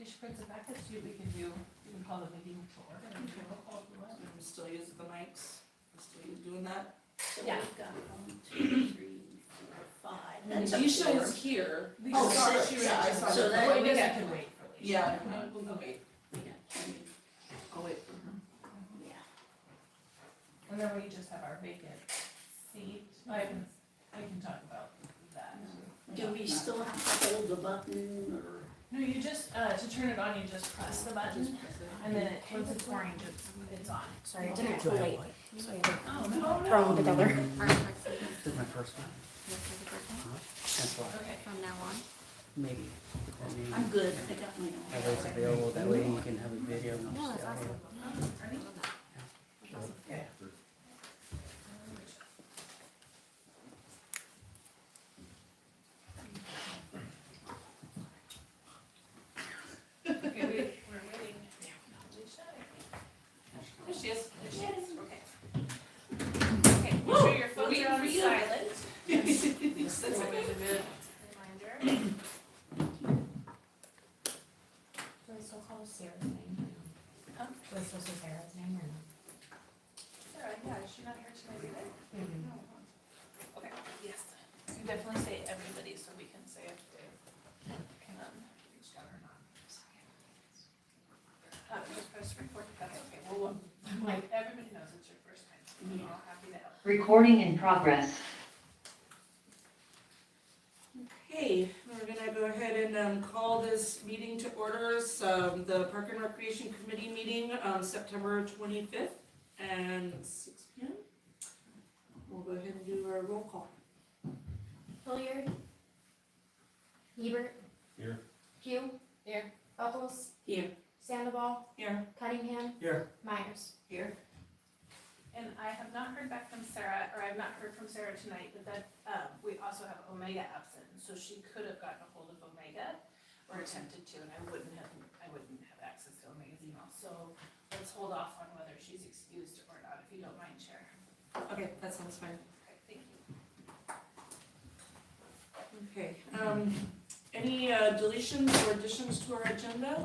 she brings it back, let's see if we can call the meeting to order and do a roll call if you want. I'm still using the mics, I'm still doing that. So Yeah. we've got 1, 2, 3, 4, 5. And That's a Lecia four. is here. Oh, Sorry, six. yeah, I saw So that. that Wait, we we got- can wait for Lecia. Yeah, we'll wait. We got two. I'll wait for her. Yeah. And then we just have our vacant seat, I can talk about that. Do we still have to hold the button or? No, you just, to turn it on, you just press the button, and then once it's orange, it's on. Sorry, I didn't too late. So I had to Oh, no, throw them together. This is my first one. That's why, Okay. From now on. maybe. That means I'm good, I got my own. that way it's available, that way you can have a video and No, I'll that's see audio. awesome. Ready? Yeah. Okay, we're waiting. Lecia, I think. There she is. There she is. Okay. Okay, make sure your phones waiting are on for you. silent. That's okay. Reminder. Do I still call Sarah's name? Huh? Do I still say Sarah's name or no? Sarah, yeah, is she not here tonight either? Mm-hmm. No. Okay, yes. You definitely say everybody so we can say if they can, reach out or not. Just press record, that's okay, well, I'm like, everybody knows it's your first time, so we're all happy to help. Recording in progress. Okay, we're gonna go ahead and call this meeting to order, the Park and Recreation Committee meeting, September 25th and 6 p.m. We'll go ahead and do our roll call. Hillyard. Hebert. Here. Pugh. Here. Buckles. Here. Sandoval. Here. Cunningham. Here. Myers. Here. And I have not heard back from Sarah, or I've not heard from Sarah tonight, but that, we also have Omega absent, so she could have gotten a hold of Omega, or attempted to, and I wouldn't have access to Omega's email, so let's hold off on whether she's excused or not, if you don't mind, Chair. Okay, that sounds fine. Okay, thank you. Okay, any deletions or additions to our agenda?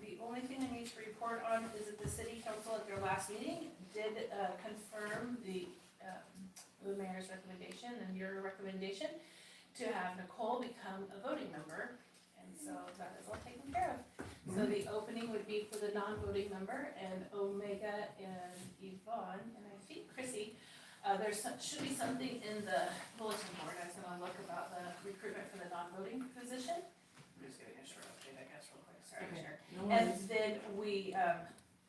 The only thing I need to report on is that the city council at their last meeting did confirm the mayor's recommendation and your recommendation to have Nicole become a voting member, and so that is all taken care of. So the opening would be for the non-voting member, and Omega and Yvonne, and I think Chrissy. Should be something in the bulletin board, I was gonna look about the recruitment for the non-voting position. I'm just giving a short update, I guess, real quick, sorry, Okay. Chair. No And worries. then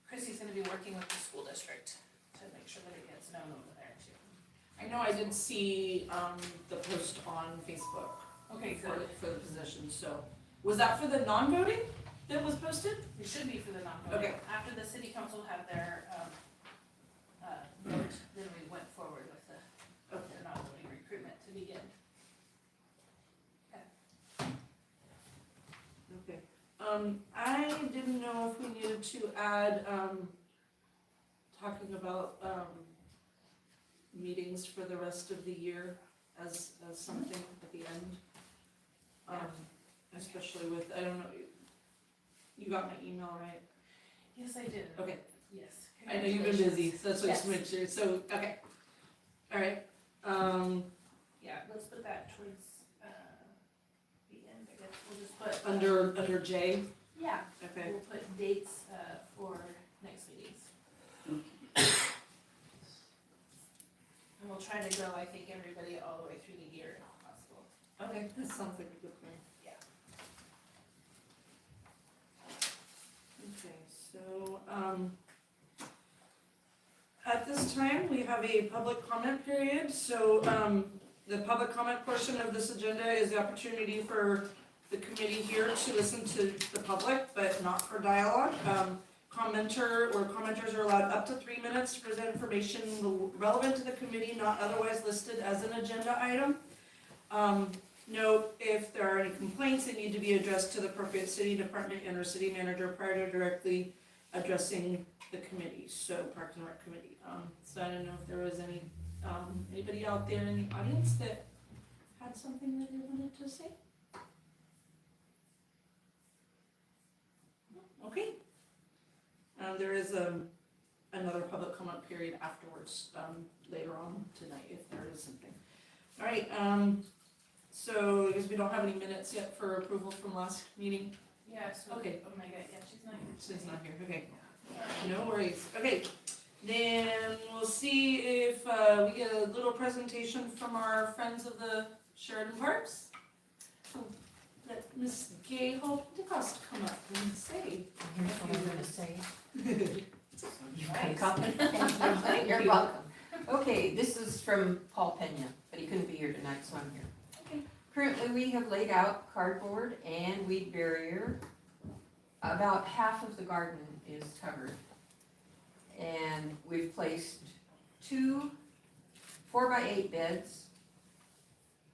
Chrissy's gonna be working with the school district to make sure that it gets known over there too. I know I did see, the post on Facebook Okay, for, good. for the position, so, was that for the non-voting that was posted? It should be for the non-voting. Okay. After the city council had their, vote, then we went forward with the non-voting recruitment to begin. Okay, I didn't know if we needed to add, talking about, meetings for the rest of the year as something at the end. Especially with, I don't know, you got my email, right? Yes, I did. Okay, Yes. I know you've been busy, so that's why I just Yes. make sure, so, okay. All right, Yeah, let's put that towards, the end, I guess, we'll just put. under J, Yeah, okay. we'll put dates, for next meetings. And we'll try to go, I think, everybody all the way through the year if possible. Okay, that sounds like a good plan. Yeah. Okay, so, at this time, we have a public comment period, so, the public comment portion of this agenda is the opportunity for the committee here to listen to the public, but not for dialogue. Commenters are allowed up to 3 minutes to present information relevant to the committee, not otherwise listed as an agenda item. Note, if there are any complaints, they need to be addressed to the appropriate city department and or city manager prior to directly addressing the committee, so Park and Rec Committee. So I don't know if there was anybody out there in the audience that had something that they wanted wanted to say? Okay. There is another public comment period afterwards, later on tonight, if there is something. All right, so I guess we don't have any minutes yet for approval from last meeting. Yes. Okay. Oh my god, yeah, she's not here. She's not here, okay. No worries, okay. Then we'll see if we get a little presentation from our friends of the Sheridan Parks. So let Miss Gay Hope DeCosta come up and say. Here's what I'm gonna say. You can Nice. copy. Thank You're you. welcome. Okay, this is from Paul Pena, but he couldn't be here tonight, so I'm here. Okay. Currently, we have laid out cardboard and weed barrier. About half of the garden is covered. And we've placed 2 4x8 beds,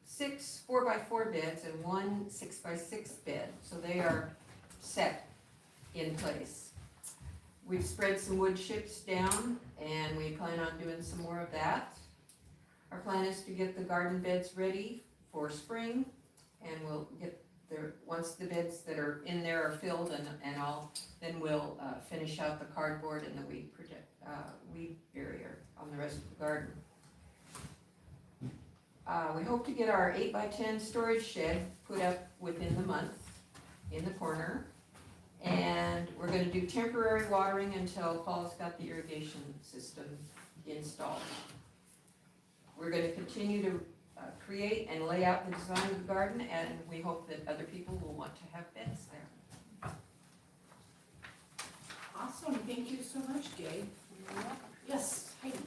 6 4x4 beds, and 1 6x6 bed. So they are set in place. We've spread some wood chips down, and we plan on doing some more of that. Our plan is to get the garden beds ready for spring, and we'll get there, once the beds that are in there are filled and all, then we'll finish out the cardboard and the weed barrier on the rest of the garden. We hope to get our 8x10 storage shed put up within the month in the corner. And we're gonna do temporary watering until Paul's got the irrigation system installed. We're gonna continue to create and lay out the design of the garden, and we hope that other people will want to have beds there. Awesome, thank you so much, Gay. Yes, Heidi.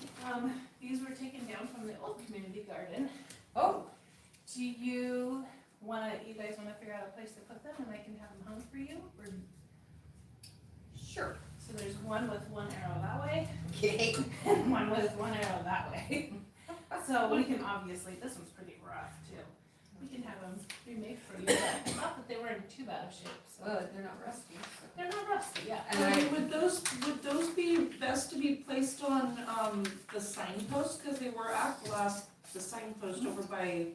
These were taken down from the old community garden. Oh, Do you guys wanna figure out a place to put them and I can have them hung for you? Or, sure. so there's one with one arrow that way Okay. and one with one arrow that way. So we can obviously, this one's pretty rough too. We can have them remade for you, but not that they were in too bad of shape, so. They're not rusty. So. They're not rusty, yeah. And Would those be best to be placed on, the signpost, cause they were at the signpost over by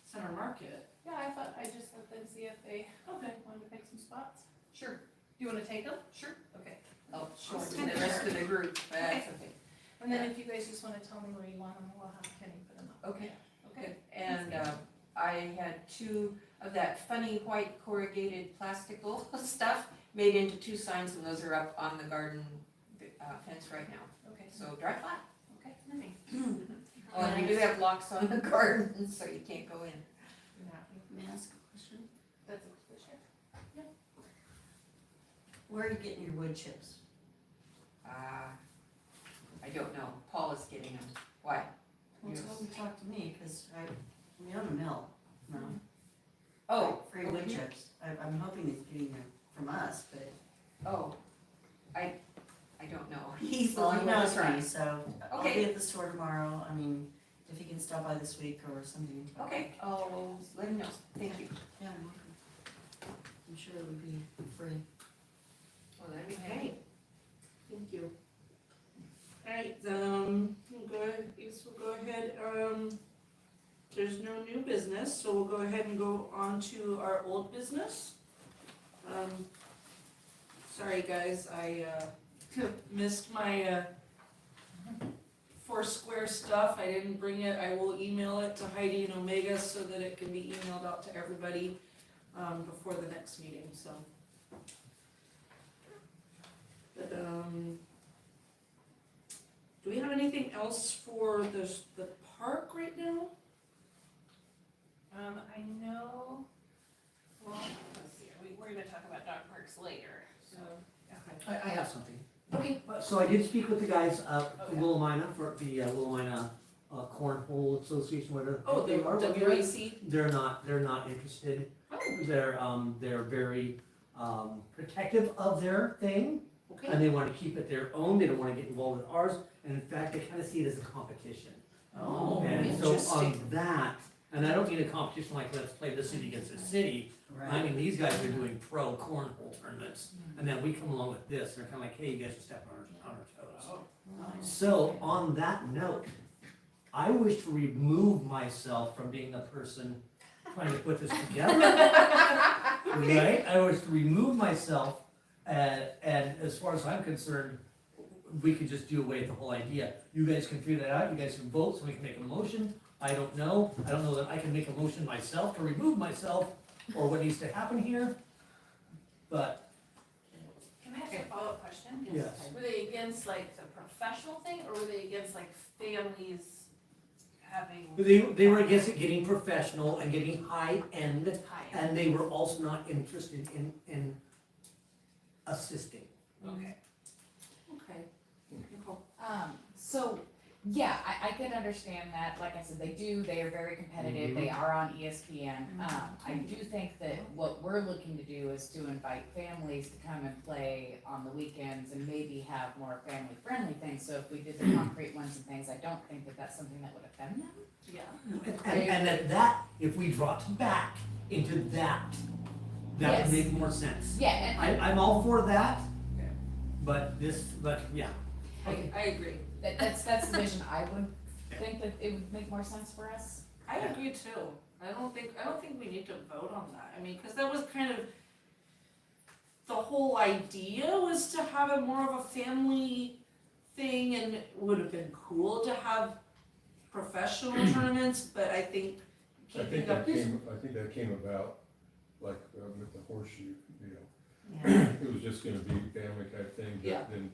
Center Market? Yeah, I thought I'd just let them see if they Okay. wanted to pick some spots. Sure. Do you wanna take them? Sure. Okay. I'll show it to the rest of the group, but that's okay. And then if you guys just wanna tell me where you want them, we'll have Kenny put them up. Okay. Okay. And I had 2 of that funny white corrugated plastical stuff made into 2 signs, and those are up on the garden fence right now. Okay, So dry flat. okay, thanks. Oh, and we do have locks on the garden, so you can't go in. May I ask a question? That's a sure. Where are you getting your wood chips? I don't know. Paul is getting them. Why? Well, Yes. tell them to talk to me, cause we own a mill, no? Oh, Free wood chips. I'm hoping he's getting them from us, but. Oh, I don't know. He's the Well, one he with knows the me, so I'll Okay. be at the store tomorrow. I mean, if he can stop by this week or something. Okay, I'll let him know. Thank you. Yeah, I'm welcome. I'm sure it would be free. Well, that'd be Okay. Thank you. Alright, we'll go ahead, there's no new business, so we'll go ahead and go on to our old business. Sorry guys, I, missed my, Foursquare stuff, I didn't bring it, I will email it to Heidi and Omega so that it can be emailed out to everybody, before the next meeting, so. But, do we have anything else for the park right now? I know, well, let's see, we're gonna talk about dog parks later, so. I have something. Okay. So I did speak with the guys Okay. from Willamina for the Willamina Cornhole Association, whatever. Oh, they the are. WAC? They're not interested. Oh, They're very protective of their thing, okay. and they want to keep it their own. They don't want to get involved with ours, and in fact, they kind of see it as a competition. Oh, And so on interesting. that, and I don't mean a competition like let's play this city against this city. I mean, these guys are doing pro cornhole tournaments, and then we come along with this, and they're kind of like, hey, you guys are stepping on our toes. Nice. So on that note, I wish to remove myself from being the person trying to put this together, right? I was to remove myself, and as far as I'm concerned, we could just do away with the whole idea. You guys can figure that out, you guys can vote, so we can make a motion. I don't know that I can make a motion myself to remove myself, or what needs to happen here, but, Can I ask a follow-up question? yes. Were they against like the professional thing, or were they against like families having? They were against it getting professional and getting high-end, High. and they were also not interested in assisting. Okay. Okay. Nicole? So, yeah, I could understand that, like I said, they are very competitive, they are on ESPN. I do think that what we're looking to do is to invite families to come and play on the weekends and maybe have more family-friendly things, so if we did the concrete ones and things, I don't think that that's something that would offend them. Yeah. And if we dropped back into that would Yes. make more sense. Yeah, and I'm all for that, Okay. but yeah. I agree. that's the vision I would think that it would make more sense for us. I agree too. I don't think we need to vote on that. I mean, cause that was kind of, the whole idea was to have it more of a family thing, and it would have been cool to have professional tournaments, but I think I think keeping that up. came about like with the horseshoe deal. Yeah. It was just gonna be family type thing, Yeah. but then,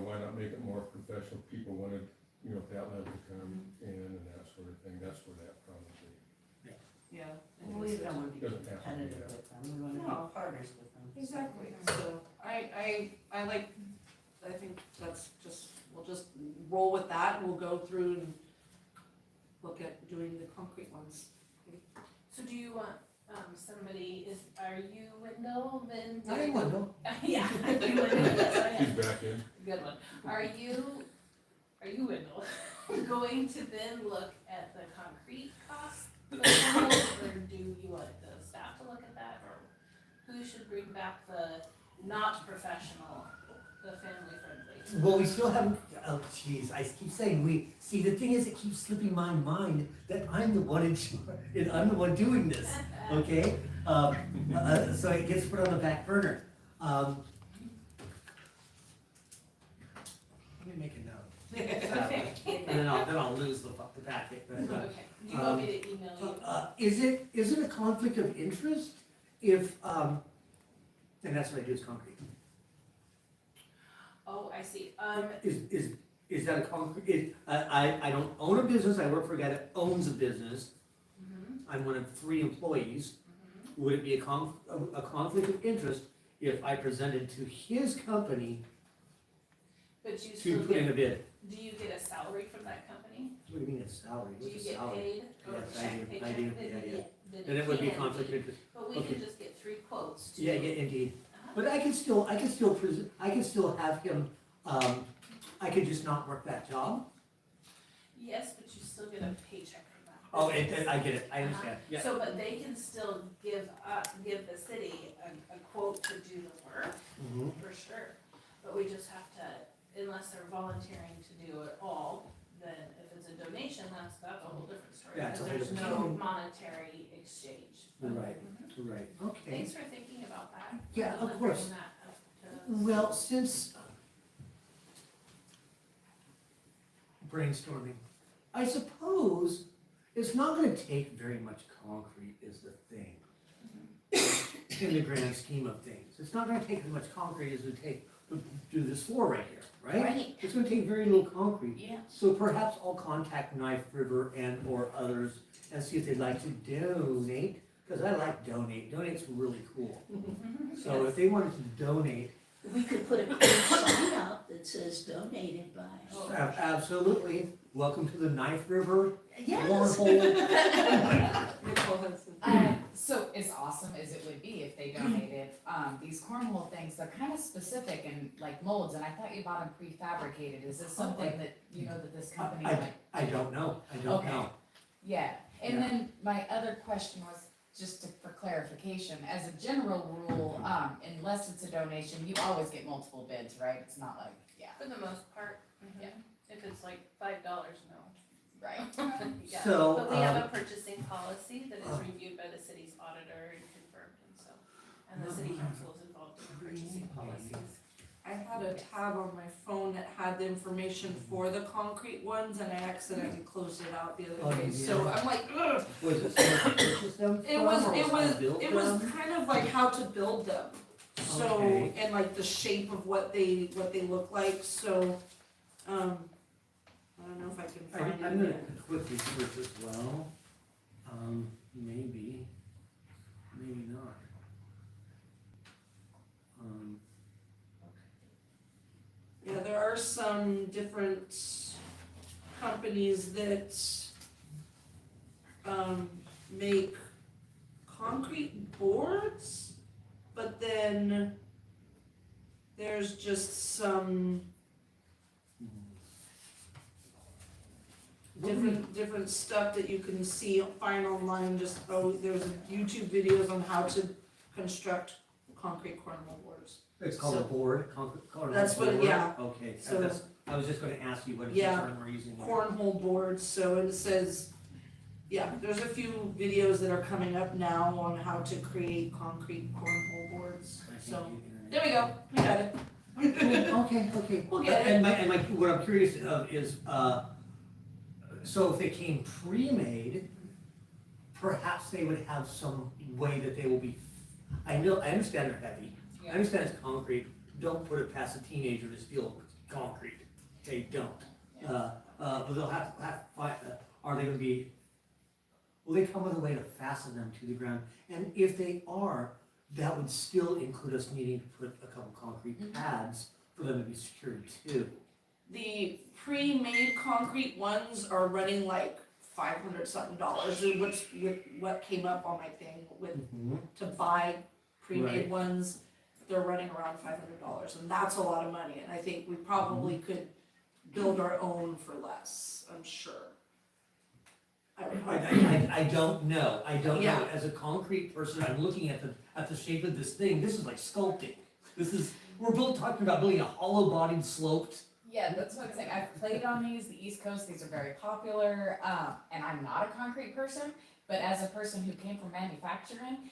why not make it more professional? People wanted, Pownall to come in and that sort of thing. That's where that probably Yeah. We don't want to be doesn't have to be competitive that. with them, we want to No. be partners with them. Exactly, so I think that's just, we'll just roll with that, and we'll go through and look at doing the concrete ones. So do you want, are you Wendell then? I Wendell. Yeah, you Wendell, yes, I am. He's back in. Good one. Are you Wendell, going to then look at the concrete cost for the tunnels, or do you want the staff to look at that, or who should bring back the not professional, the family friendly? Well, we still haven't, oh jeez, I keep saying we, see, the thing is, it keeps slipping my mind that I'm the one and I'm the one doing this, okay? So it gets put on the back burner. Let me make a note. Okay. And then I'll lose the packet, but, Okay, do you want me to email you? is it a conflict of interest if, and that's what I do is concrete. Oh, I see, Is that a concrete, I don't own a business, I work for a guy that owns a business, I'm one of 3 employees. Would it be a conflict of interest if I presented to his company but you to still put in a get, bid? do you get a salary from that company? What do you mean a salary? Do What's you a get salary? paid? Or Yes, I check, do, paycheck? I do, yeah. Then it would be a can conflict of interest. But we Okay. can just get 3 quotes too. Yeah, indeed. Uh-huh. But I can still have him, I could just not work that job. Yes, but you still get a paycheck from that. Oh, I get it, I understand, yeah. So, but they can still give the city a quote to do the work, Mhm. for sure. But we just have to, unless they're volunteering to do it all, then if it's a donation, that's a whole different story. Yeah, it's a Because whole there's different no monetary exchange. Right, Mhm. right, okay. Thanks for thinking about that. Yeah, of And course. bringing that up to us. Well, since brainstorming, I suppose it's not gonna take very much concrete is the thing. In the grand scheme of things, it's not gonna take as much concrete as it would take to do this floor right here, right? Right. It's gonna take very little concrete. Yeah. So perhaps I'll contact Knife River and or others and see if they'd like to donate, because I like donate, donate's really cool. So if they wanted to donate, We could put a cool sign up that says donated by. Oh, absolutely, welcome to the Knife River Yes. Cornhole. Nicole Hudson. So as awesome as it would be if they donated, these cornhole things, they're kind of specific and like molds, and I thought you bought them prefabricated. Is this something that, that this company might? I don't know, Okay. know. Yeah, and Yeah. then my other question was, for clarification, as a general rule, unless it's a donation, you always get multiple bids, right? It's not like, yeah. For the most part, Yeah. if it's like $5, no. Right. Yeah, So, but we have a purchasing policy that is reviewed by the city's auditor and confirmed, and so, and the city council is involved in the purchasing policies. I had a tab on my phone that had the information for the concrete ones and I accidentally closed it out the Oh, other day, so yeah. I'm like, ugh. Was it someone to purchase them It from, was, or it how to was, build it was them? kind of like how to build them. So, Okay. and like the shape of what they look like, so, I don't know if I can find it. I'm gonna quickly search as well. Maybe not. Yeah, there are some different companies that, make concrete boards, but then there's just some different stuff that you can find online, just, there's YouTube videos on how to construct concrete cornhole boards. It's called a So- board, cornhole That's what- board? yeah. Okay, So- I was just gonna ask you what is the Yeah. term we're using here. Cornhole boards, so it says, yeah, there's a few videos that are coming up now on how to create concrete cornhole boards, I think so, you- there we go, we got it. Okay. We'll get it. And what I'm curious of is, so if they came pre-made, perhaps they would have some way that they will be, I understand they're heavy, I understand it's concrete, don't put it past a teenager to steal concrete, they don't. But they'll are they gonna be, will they come with a way to fasten them to the ground? And if they are, that would still include us needing to put a couple concrete pads for them to be secured too. The pre-made concrete ones are running like $500 something, which with what came up on my thing with, to buy pre-made Right. ones, they're running around $500, and that's a lot of money, and I think we probably could build our own for less, I'm sure. I don't know. I don't know, Yeah. as a concrete person, I'm looking at the shape of this thing, this is like sculpting. We're talking about building a hollow bodied sloped. Yeah, that's what I'm saying. I've played on these, the East Coast, these are very popular, and I'm not a concrete person, but as a person who came from manufacturing,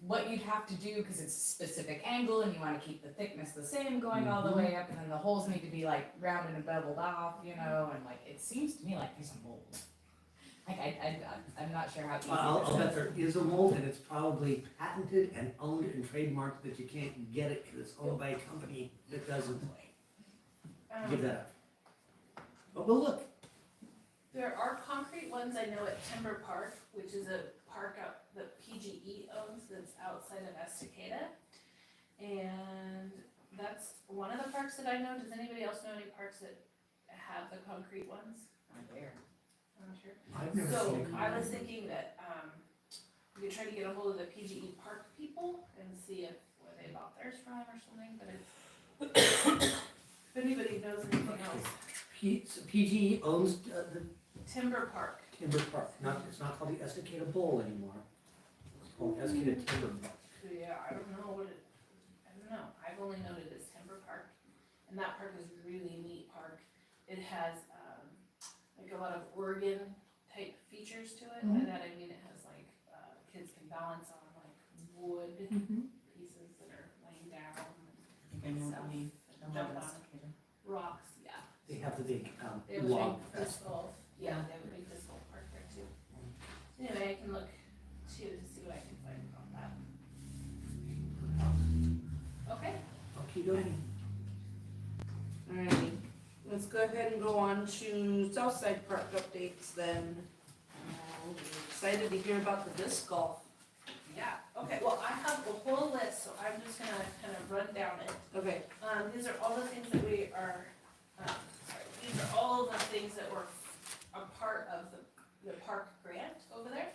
what you'd have to do, because it's a specific angle and you wanna keep the thickness the same going all the way up, and then the holes need to be like rounded and beveled off, and like, it seems to me like there's a mold. Like, I'm not sure how easy I'll this bet is. there is a mold, and it's probably patented and owned and trademarked that you can't get it, because it's owned by a company that doesn't give that up. But we'll look. There are concrete ones I know at Timber Park, which is a park out that PGE owns that's outside of Estacada. And that's one of the parks that I know. Does anybody else know any parks that have the concrete ones? Right there. I'm not sure. I've never So seen a I was concrete. thinking that, we could try to get a hold of the PGE Park people and see where they bought theirs from or something, but it's, if anybody knows anything else. PGE owns the Timber Park. Timber Park, it's not called the Estacada Bowl anymore. It's called Estacada Timber Park. Yeah, I don't know. I've only known it as Timber Park, and that park is a really neat park. It has, like a lot of Oregon type features to it. By that I mean it has like, kids can balance on like wood pieces that are laying down, I know what you mean. I don't Jump know on. what's okay. rocks, yeah. They have the big They have a log big disc fest. golf, yeah, they have a big disc golf park there too. Anyway, I can look too to see what I can find about that. Okay. Okey-dokey. Alrighty, let's go ahead and go on to Southside Park updates then. We're excited to hear about the disc golf. Yeah, okay, well, I have a whole list, so I'm just gonna kind of run down it. Okay, These are all the things that we are, these are all the things that were a part of the park grant over there.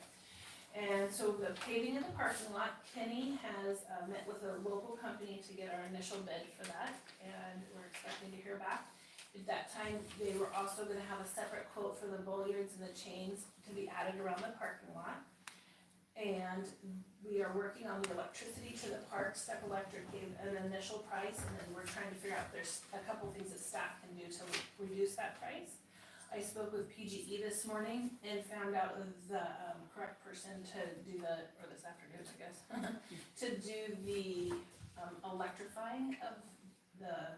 And so the paving in the parking lot, Kenny has met with a local company to get our initial bid for that, and we're expecting to hear back. At that time, they were also gonna have a separate quote for the bollards and the chains to be added around the parking lot. And we are working on the electricity to the park. Step Electric gave an initial price, and then we're trying to figure out if there's a couple things that staff can do to reduce that price. I spoke with PGE this morning and found out the correct person to do or this afternoon, I guess, to do the electrifying of the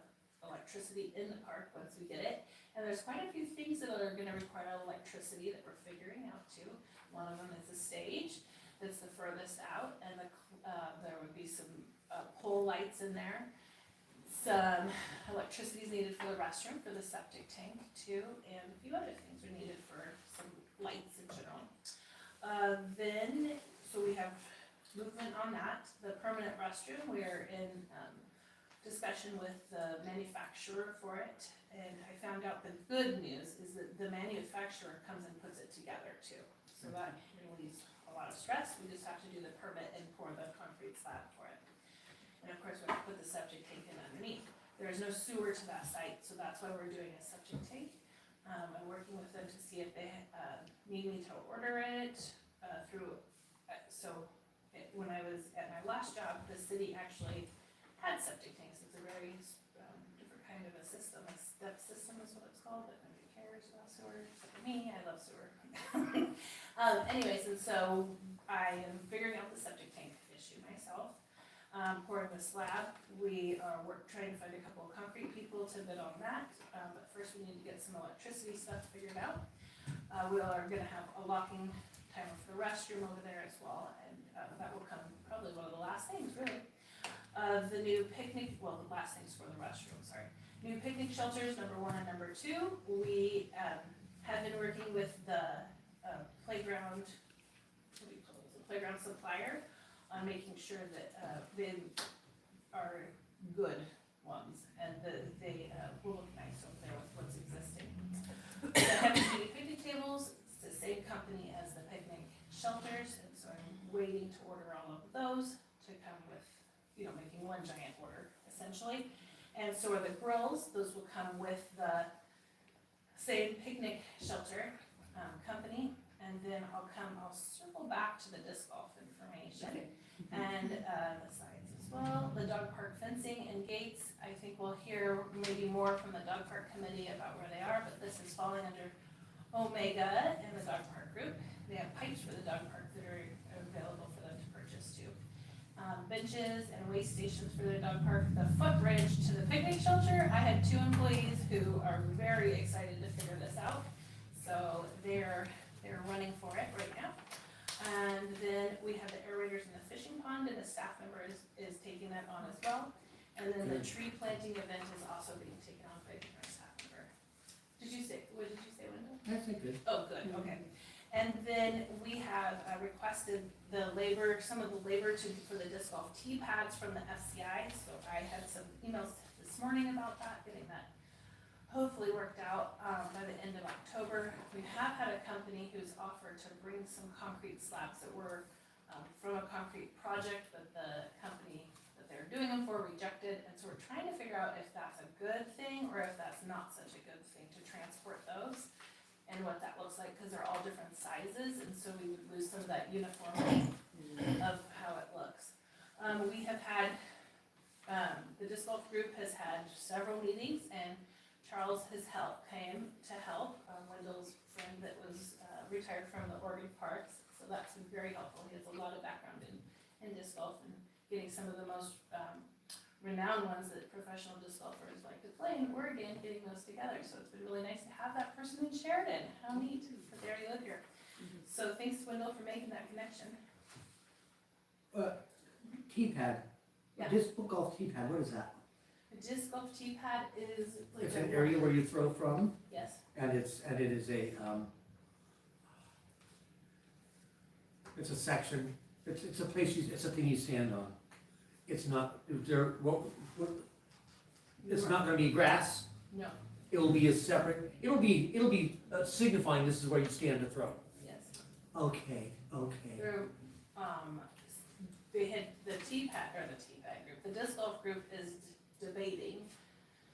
electricity in the park once we get it. And there's quite a few things that are gonna require electricity that we're figuring out too. One of them is the stage, that's the furthest out, and there would be some pole lights in there. Some electricity is needed for the restroom, for the septic tank too, and a few other things are needed for some lights in general. So we have movement on that. The permanent restroom, we are in discussion with the manufacturer for it, and I found out the good news is that the manufacturer comes and puts it together too. So that relieves a lot of stress. We just have to do the permit and pour the concrete slab for it. And of course, we have to put the septic tank in underneath. There is no sewer to that site, so that's why we're doing a septic tank. I'm working with them to see if they need me to order it through, when I was at my last job, the city actually had septic tanks. It's a very different kind of a system. A step system is what it's called, but nobody cares about sewer, except for me, I love sewer. Anyways, and so I am figuring out the septic tank issue myself. Pouring the slab, we are trying to find a couple of concrete people to bid on that, but first we need to get some electricity stuff figured out. We are gonna have a locking timer for the restroom over there as well, and that will come probably one of the last things, really. The new picnic, well, the last things for the restroom, sorry. New picnic shelters, number 1 and number 2. We have been working with the playground, what do you call it, the playground supplier, on making sure that they are good ones and that they will look nice over there with what's existing. The heavy-duty picnic tables, it's the same company as the picnic shelters, and so I'm waiting to order all of those to come with, making one giant order, essentially. And so are the grills, those will come with the same picnic shelter company, and then I'll circle back to the disc golf information. And the sides as well, the dog park fencing and gates, I think we'll hear maybe more from the dog park committee about where they are, but this is falling under Omega and the dog park group. They have pipes for the dog park that are available for them to purchase too. Benches and waste stations for the dog park. The footbridge to the picnic shelter, I had 2 employees who are very excited to figure this out. So they're running for it right now. And then we have the aerators in the fishing pond, and a staff member is taking that on as well. And then the tree planting event is also being taken on by our staff member. What did you say, Wendell? That's good. Oh, good, okay. And then we have requested some of the labor for the disc golf tee pads from the FCI. So I had some emails this morning about that, getting that hopefully worked out by the end of October. We have had a company who's offered to bring some concrete slabs that were from a concrete project that the company that they're doing them for rejected. And so we're trying to figure out if that's a good thing or if that's not such a good thing to transport those and what that looks like, because they're all different sizes, and so we would lose some of that uniformity of how it looks. We have had, the disc golf group has had several meetings, and Charles came to help, Wendell's friend that was retired from the Oregon Parks, so that's been very helpful. He has a lot of background in disc golf and getting some of the most renowned ones that professional disc golfers like to play in Oregon, getting those together. So it's been really nice to have that person in Sheridan. How neat, because they already live here. So thanks, Wendell, for making that connection. Tee pad. Yeah. Disc golf tee pad, what is that? A disc golf tee pad is like It's an area where you throw from, Yes. and it is it's a section, it's a place, it's a thing you stand on. It's not, it's not gonna be grass, No. it'll be a separate, it'll be signifying this is where you stand to throw. Yes. Okay. They're, they had the tee pad group, the disc golf group is debating.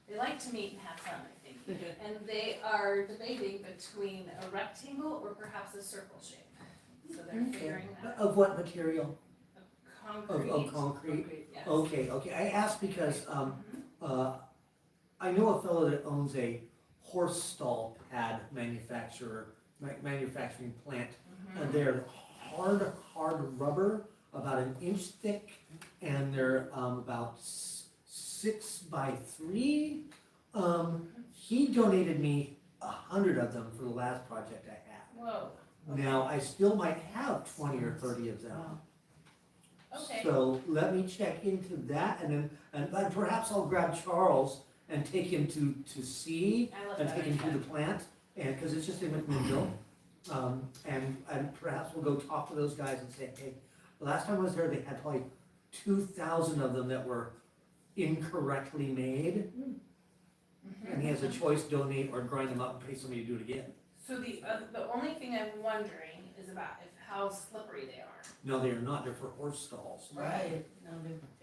They like to meet and have fun, I think. And they are debating between a rectangle or perhaps a circle shape. So they're figuring that out. Of what material? Concrete. Of concrete? Yes. Okay, I asked because, I know a fellow that owns a horse stall pad manufacturing plant. Mm-hmm. And they're hard rubber, about an inch thick, and they're about 6x3. He donated me 100 of them for the last project I had. Whoa, Now, I still might have 20 or 30 of them. okay. So let me check into that, and then perhaps I'll grab Charles and take him to see, I love and that take him to idea. the plant, and, cause it's just in McMinnville. And perhaps we'll go talk to those guys and say, hey, the last time I was there, they had probably 2,000 of them that were incorrectly made, and he has a choice, donate or grind them up and pay somebody to do it again. So the only thing I'm wondering is about how slippery they are. No, they are not, they're for horse stalls. Right, no,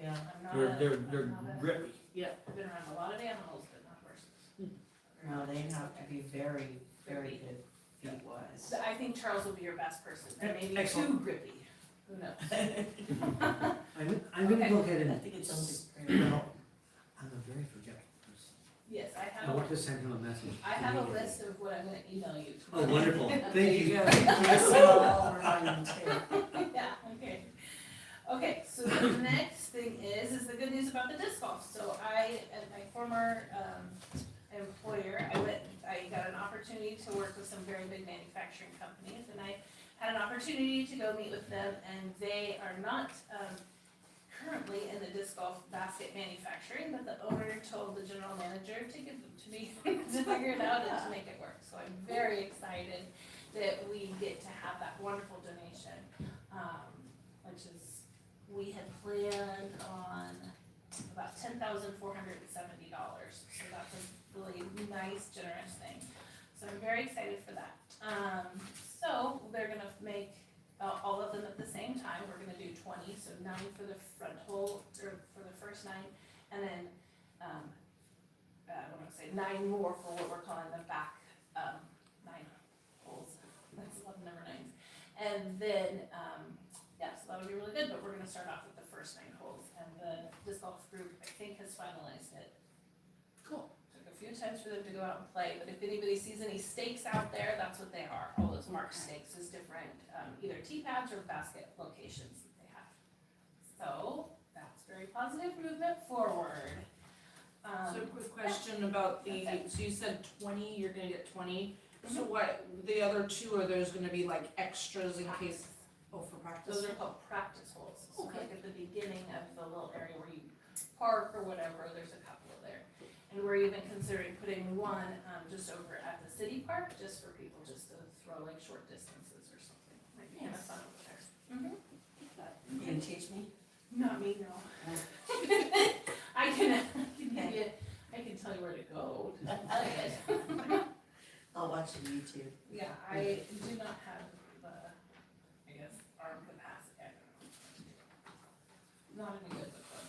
yeah. I'm not They're I'm not a- grippy. I've been around a lot of animals, but not horses. No, they have to be very, very good feet wise. So I think Charles will be your best person, and maybe Excellent. too grippy, who knows? I'm gonna go ahead I and, think it's only well, I'm a very forgetful person. Yes, I want to send him a message. I have a list of what I'm gonna email you. Oh, wonderful, thank you. Yes, all around too. Yeah, okay. Okay, so the next thing is the good news about the disc golf. So I, at my former, employer, I got an opportunity to work with some very big manufacturing companies, and I had an opportunity to go meet with them, and they are not, currently in the disc golf basket manufacturing, but the owner told the general manager to give them to me to figure it out and to make it work. So I'm very excited that we get to have that wonderful donation, which is, we had planned on about $10,470. So that's a really nice, generous thing. So I'm very excited for that. So they're gonna make all of them at the same time. We're gonna do 20, so 9 for the front hole, or for the first 9, and then, I wanna say 9 more for what we're calling the back, 9 holes. That's a lot of number 9s. And then, yeah, so that would be really good, but we're gonna start off with the first 9 holes, and the disc golf group, I think, has finalized it. Cool. Took a few times for them to go out and play, but if anybody sees any stakes out there, that's what they are. All those marked stakes is different, either tee pads or basket locations that they have. So, that's very positive movement forward. So quick question about so you said 20, you're gonna get 20, so what, the other 2, are those gonna be like extras in case, oh, for practice? Those are called practice holes. So Okay. like at the beginning of the little area where you park or whatever, there's a couple there. And we're even considering putting one, just over at the city park, just for people just to throw like short distances or something. Might be kind of fun over there. You gonna teach me? Not me, no. I can tell you where to go to play it. I'll watch the YouTube. Yeah, I do not have the, I guess, arm capacity, I don't know. Not any good with them.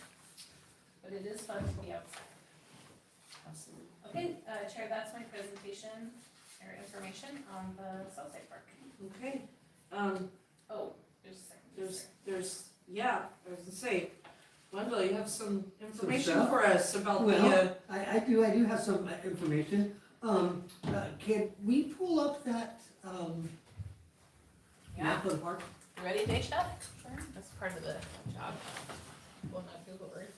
But it is fun to be outside. Absolutely. Okay, Chair, that's my presentation or information on the Southside Park. Okay, Oh, there's a second. yeah, I was gonna say, Wendell, you have some information stuff? for us about the, Well, I do have some information. Can we pull up that, map of the park? You ready, Lecia? Sure. That's part of the job. Well, not Google Earth.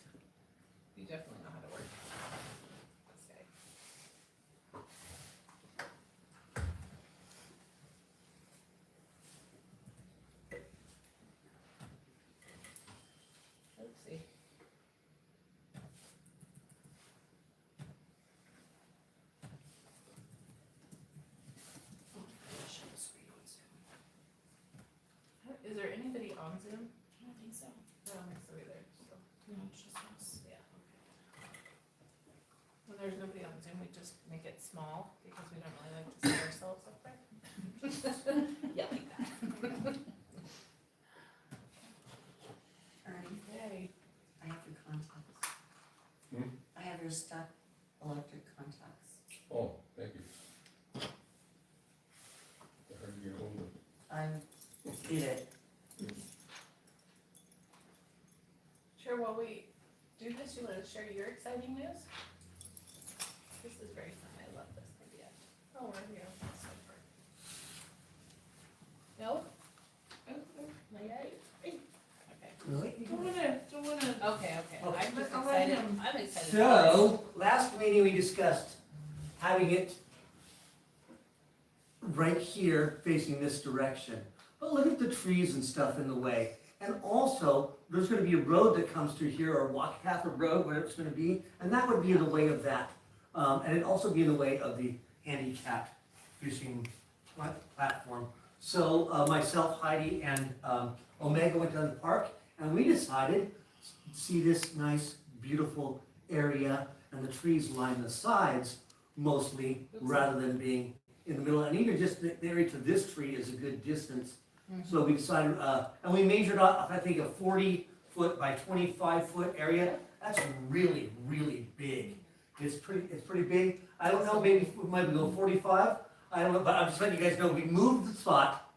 You definitely know how to work this guy. Oopsie. Is there anybody on Zoom? I don't think so. I don't think so either, so. No, it's just us. Yeah, okay. When there's nobody on Zoom, we just make it small, because we don't really like to see ourselves up there. Yeah, like that. Ernie, Yay. I have your contacts. I have your stuff, electric contacts. Oh, thank you. I heard you get hold of it. I did it. Sure, while we do this, you want to share your exciting news? This is very fun, I love this. Oh, we're here. No? Really? Don't wanna. Okay, I'm just I'll let excited, him. I'm excited. So, last meeting we discussed having it right here facing this direction. But look at the trees and stuff in the way. And also, there's gonna be a road that comes through here, or walk path or road, whatever it's gonna be, and that would be in the way of that. And it'd also be in the way of the handicapped fishing platform. So, myself, Heidi, and Omega went down to the park, and we decided to see this nice, beautiful area, and the trees line the sides mostly, rather than being in the middle. And even just the area to this tree is a good distance. So we decided, and we measured off, I think, a 40-foot by 25-foot area. That's really, really big. It's pretty big. I don't know, maybe we might go 45. I don't know, but I'm just letting you guys know, we moved the spot.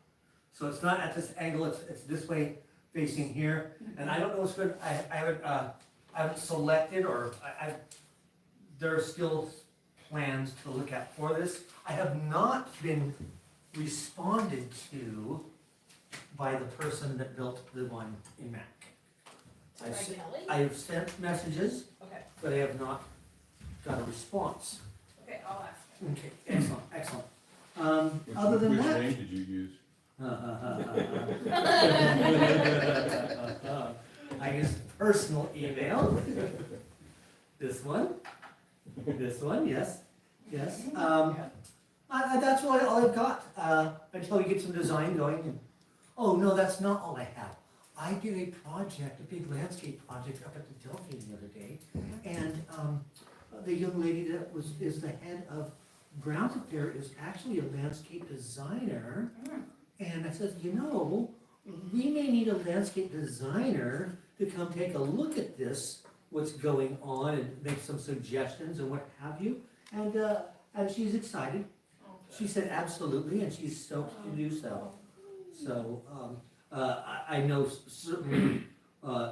So it's not at this angle, it's this way facing here. And I don't know what's good, I haven't selected, or there are still plans to look at for this. I have not been responded to by the person that built the one in Mac. Kelly? I have sent messages, Okay, but I have not got a response. okay, I'll ask him. Okay, excellent. Other than Which that. name did you use? I use personal email. This one, yes. That's all I've got, until we get some design going. And, oh, no, that's not all I have. I did a project, a big landscape project up at the Delphi the other day, and, the young lady that is the head of grounds up there is actually a landscape designer. And I said, you know, we may need a landscape designer to come take a look at this, what's going on, and make some suggestions and what have you. And she's excited. She said absolutely, and she's stoked to do so. So, I know certainly,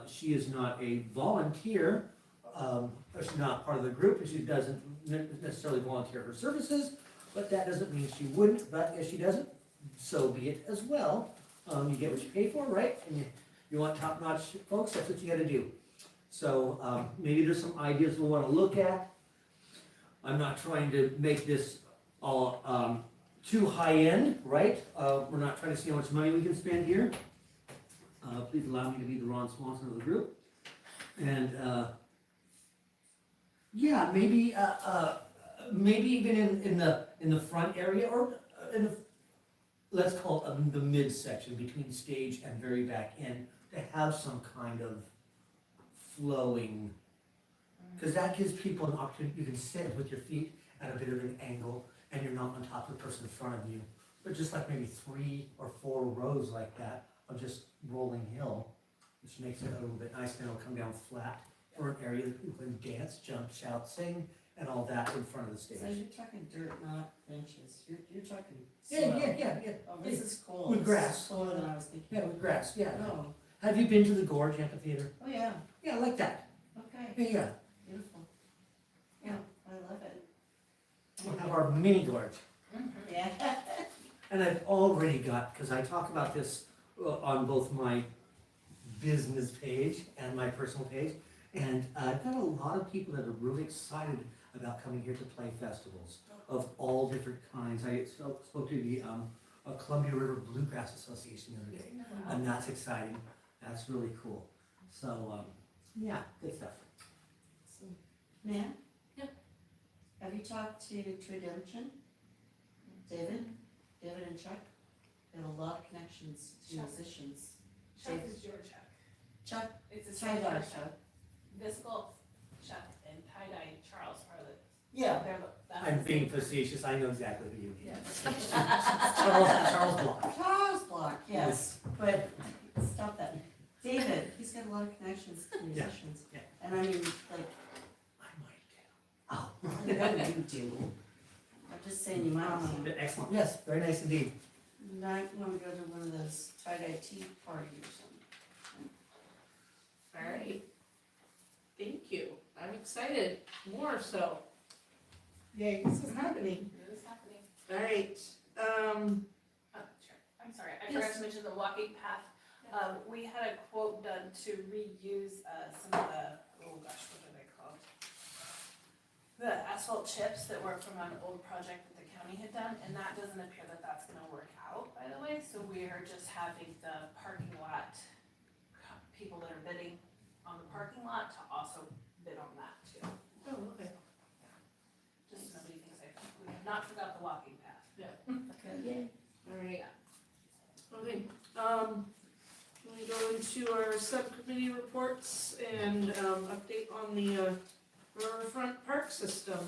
she is not a volunteer, she's not part of the group, and she doesn't necessarily volunteer her services, but that doesn't mean she wouldn't, but if she doesn't, so be it as well. You get what you pay for, right? And you want top-notch folks, that's what you gotta do. So, maybe there's some ideas we'll wanna look at. I'm not trying to make this all, too high-end, right? We're not trying to see how much money we can spend here. Please allow me to be the Ron Swanson of the group. And, yeah, maybe even in the front area, or in the, let's call it the midsection between stage and very back end, to have some kind of flowing, because that gives people an opportunity. You can sit with your feet at a bit of an angle, and you're not on top of the person in front of you, but just like maybe 3 or 4 rows like that of just rolling hill, which makes it a little bit nice. Then it'll come down flat for an area that people can dance, jump, shout, sing, and all that in front of the stage. So you're talking dirt, not benches, you're talking Yeah, soil. yeah. Oh, this is cool. With This grass. is cooler than I was thinking. Yeah, with grass, yeah. Oh, Have you been to the Gorge Amphitheater? oh, yeah, Yeah, like that. okay, Yeah. beautiful. Yeah, I love it. We'll have our mini gorge. Yeah. And I've already got, because I talk about this on both my business page and my personal page, and I've got a lot of people that are really excited about coming here to play festivals of all different kinds. I spoke to the Columbia River Bluegrass Association the other day, and that's exciting. That's really cool. So, yeah, good stuff. Man? Yep. Have you talked to Redemption? David and Chuck? They have a lot of connections to Chuck. musicians. Chuck is your Chuck. Chuck, It's the tie same dye Chuck. Chuck. Visible Chuck and tie-dye Charles are the, Yeah. they're the. that's I'm the being same person. facetious. I know exactly who you mean. Yeah. Charles Block. Charles Block, yes, but stop that. David, he's got a lot of connections to musicians. yeah. And I mean, like, I might do. Oh. I know you do. I'm just saying you might want to, Excellent. Yes, very nice indeed. might want to go to one of those tie-dye tea parties or something. Alright. Thank you. I'm excited, more so. Yay, this is happening. It is happening. Alright, Sure. I'm sorry, I forgot to mention the walking path. We had a quote done to reuse, some of the, oh gosh, what are they called? The asphalt chips that were from an old project that the county had done, and that doesn't appear that that's gonna work out, by the way, so we are just having the parking lot, people that are bidding on the parking lot to also bid on that too. oh, okay. Just so nobody thinks we have not forgot the walking path. Yay. Alright. Okay, can we go into our subcommittee reports and, update on the, Riverfront Park System?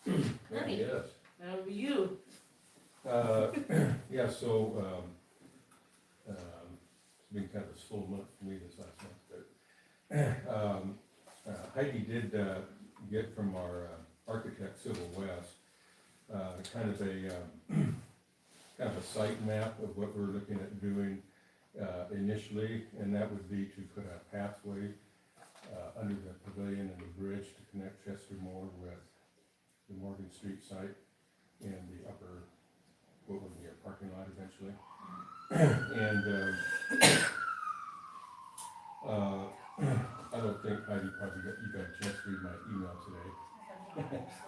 Ernie, Yes. that would be you. Yeah, so, it's been kind of a slow month for me this last month, but, Heidi did, get from our architect, Civil West, kind of a site map of what we're looking at doing, initially, and that would be to put a pathway, under the pavilion and the bridge to connect Chester Moore with the Morgan Street site and the upper, what would be a parking lot eventually. And, I don't think Heidi probably you got a chance to read my email today.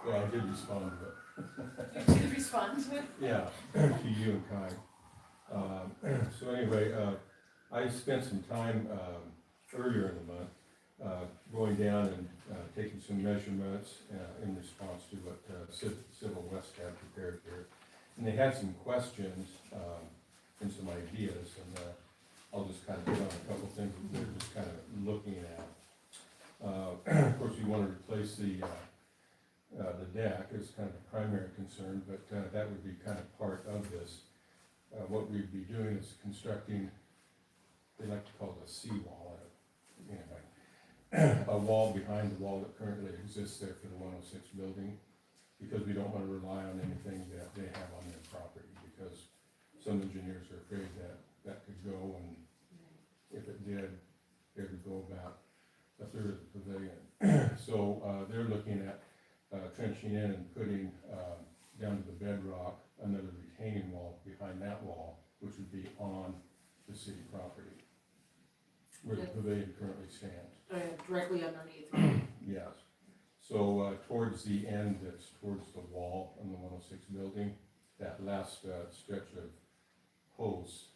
Well, I did respond to it. You did respond to it? Yeah, to you and Kai. So anyway, I spent some time, earlier in the month, going down and, taking some measurements, in response to what, Civil West had prepared here. And they had some questions, and some ideas, and, I'll just kind of hit on a couple things that they're just kind of looking at. Of course, we want to replace the deck is kind of a primary concern, but, that would be kind of part of this. What we'd be doing is constructing, they like to call it a seawall, anyway, a wall behind the wall that currently exists there for the 106 building, because we don't want to rely on anything that they have on their property, because some engineers are afraid that that could go, and if it did, it would go about a third of the pavilion. So, they're looking at trenching in and putting, down to the bedrock, another retaining wall behind that wall, which would be on the city property, where the pavilion currently stands. Directly underneath. Yes. So, towards the end, that's towards the wall on the 106 building, that last, stretch of posts,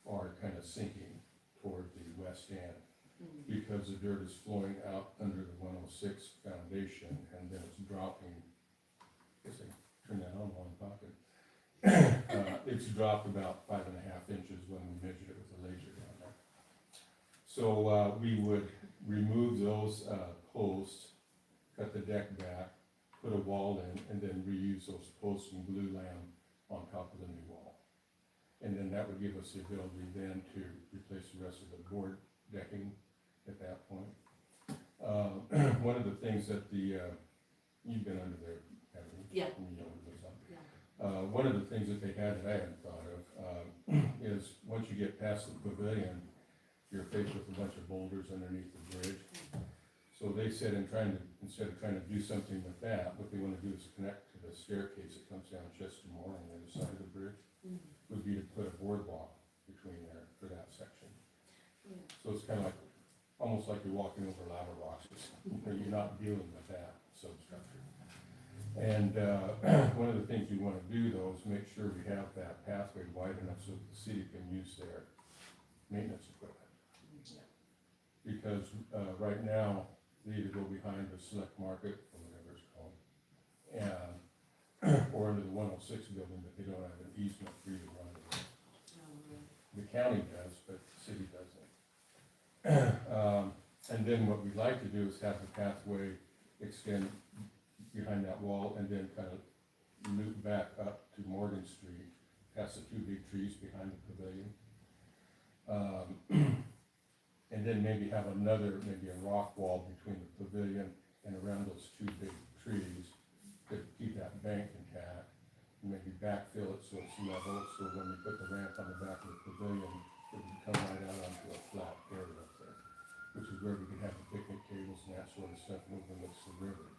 are kind of sinking toward the west end, because the dirt is flowing out under the 106 foundation, and then it's dropping. I guess I turn that on while I'm talking. It's dropped about 5.5 inches when we measured it with a laser down there. So, we would remove those, posts, cut the deck back, put a wall in, and then reuse those posts and glue lam on top of the new wall. And then that would give us the ability then to replace the rest of the board decking at that point. One of the things that you've been under there, haven't you? Yeah. You know what it was on. One of the things that they had that I hadn't thought of, is once you get past the pavilion, you're faced with a bunch of boulders underneath the bridge. So they said instead of trying to do something with that, what they wanna do is connect to the staircase that comes down Chester Moore on the other side of the bridge, would be to put a boardwalk between there for that section. So it's kind of like, almost like you're walking over lava rocks, you're not dealing with that substructure. And, one of the things we wanna do though is make sure we have that pathway wide enough so that the city can use their maintenance equipment. Because, right now, they either go behind the Select Market, or whatever it's called, and, or into the 106 building, but they don't have an easement for you to run it. The county does, but the city doesn't. And then what we'd like to do is have the pathway extend behind that wall and then kind of loop back up to Morgan Street, past the two big trees behind the pavilion. And then maybe have maybe a rock wall between the pavilion and around those two big trees to keep that bank intact. And maybe backfill it so it's level, so when we put the ramp on the back of the pavilion, it would come right out onto a flat area up there, which is where we can have the picnic tables and that sort of stuff moving next to the river.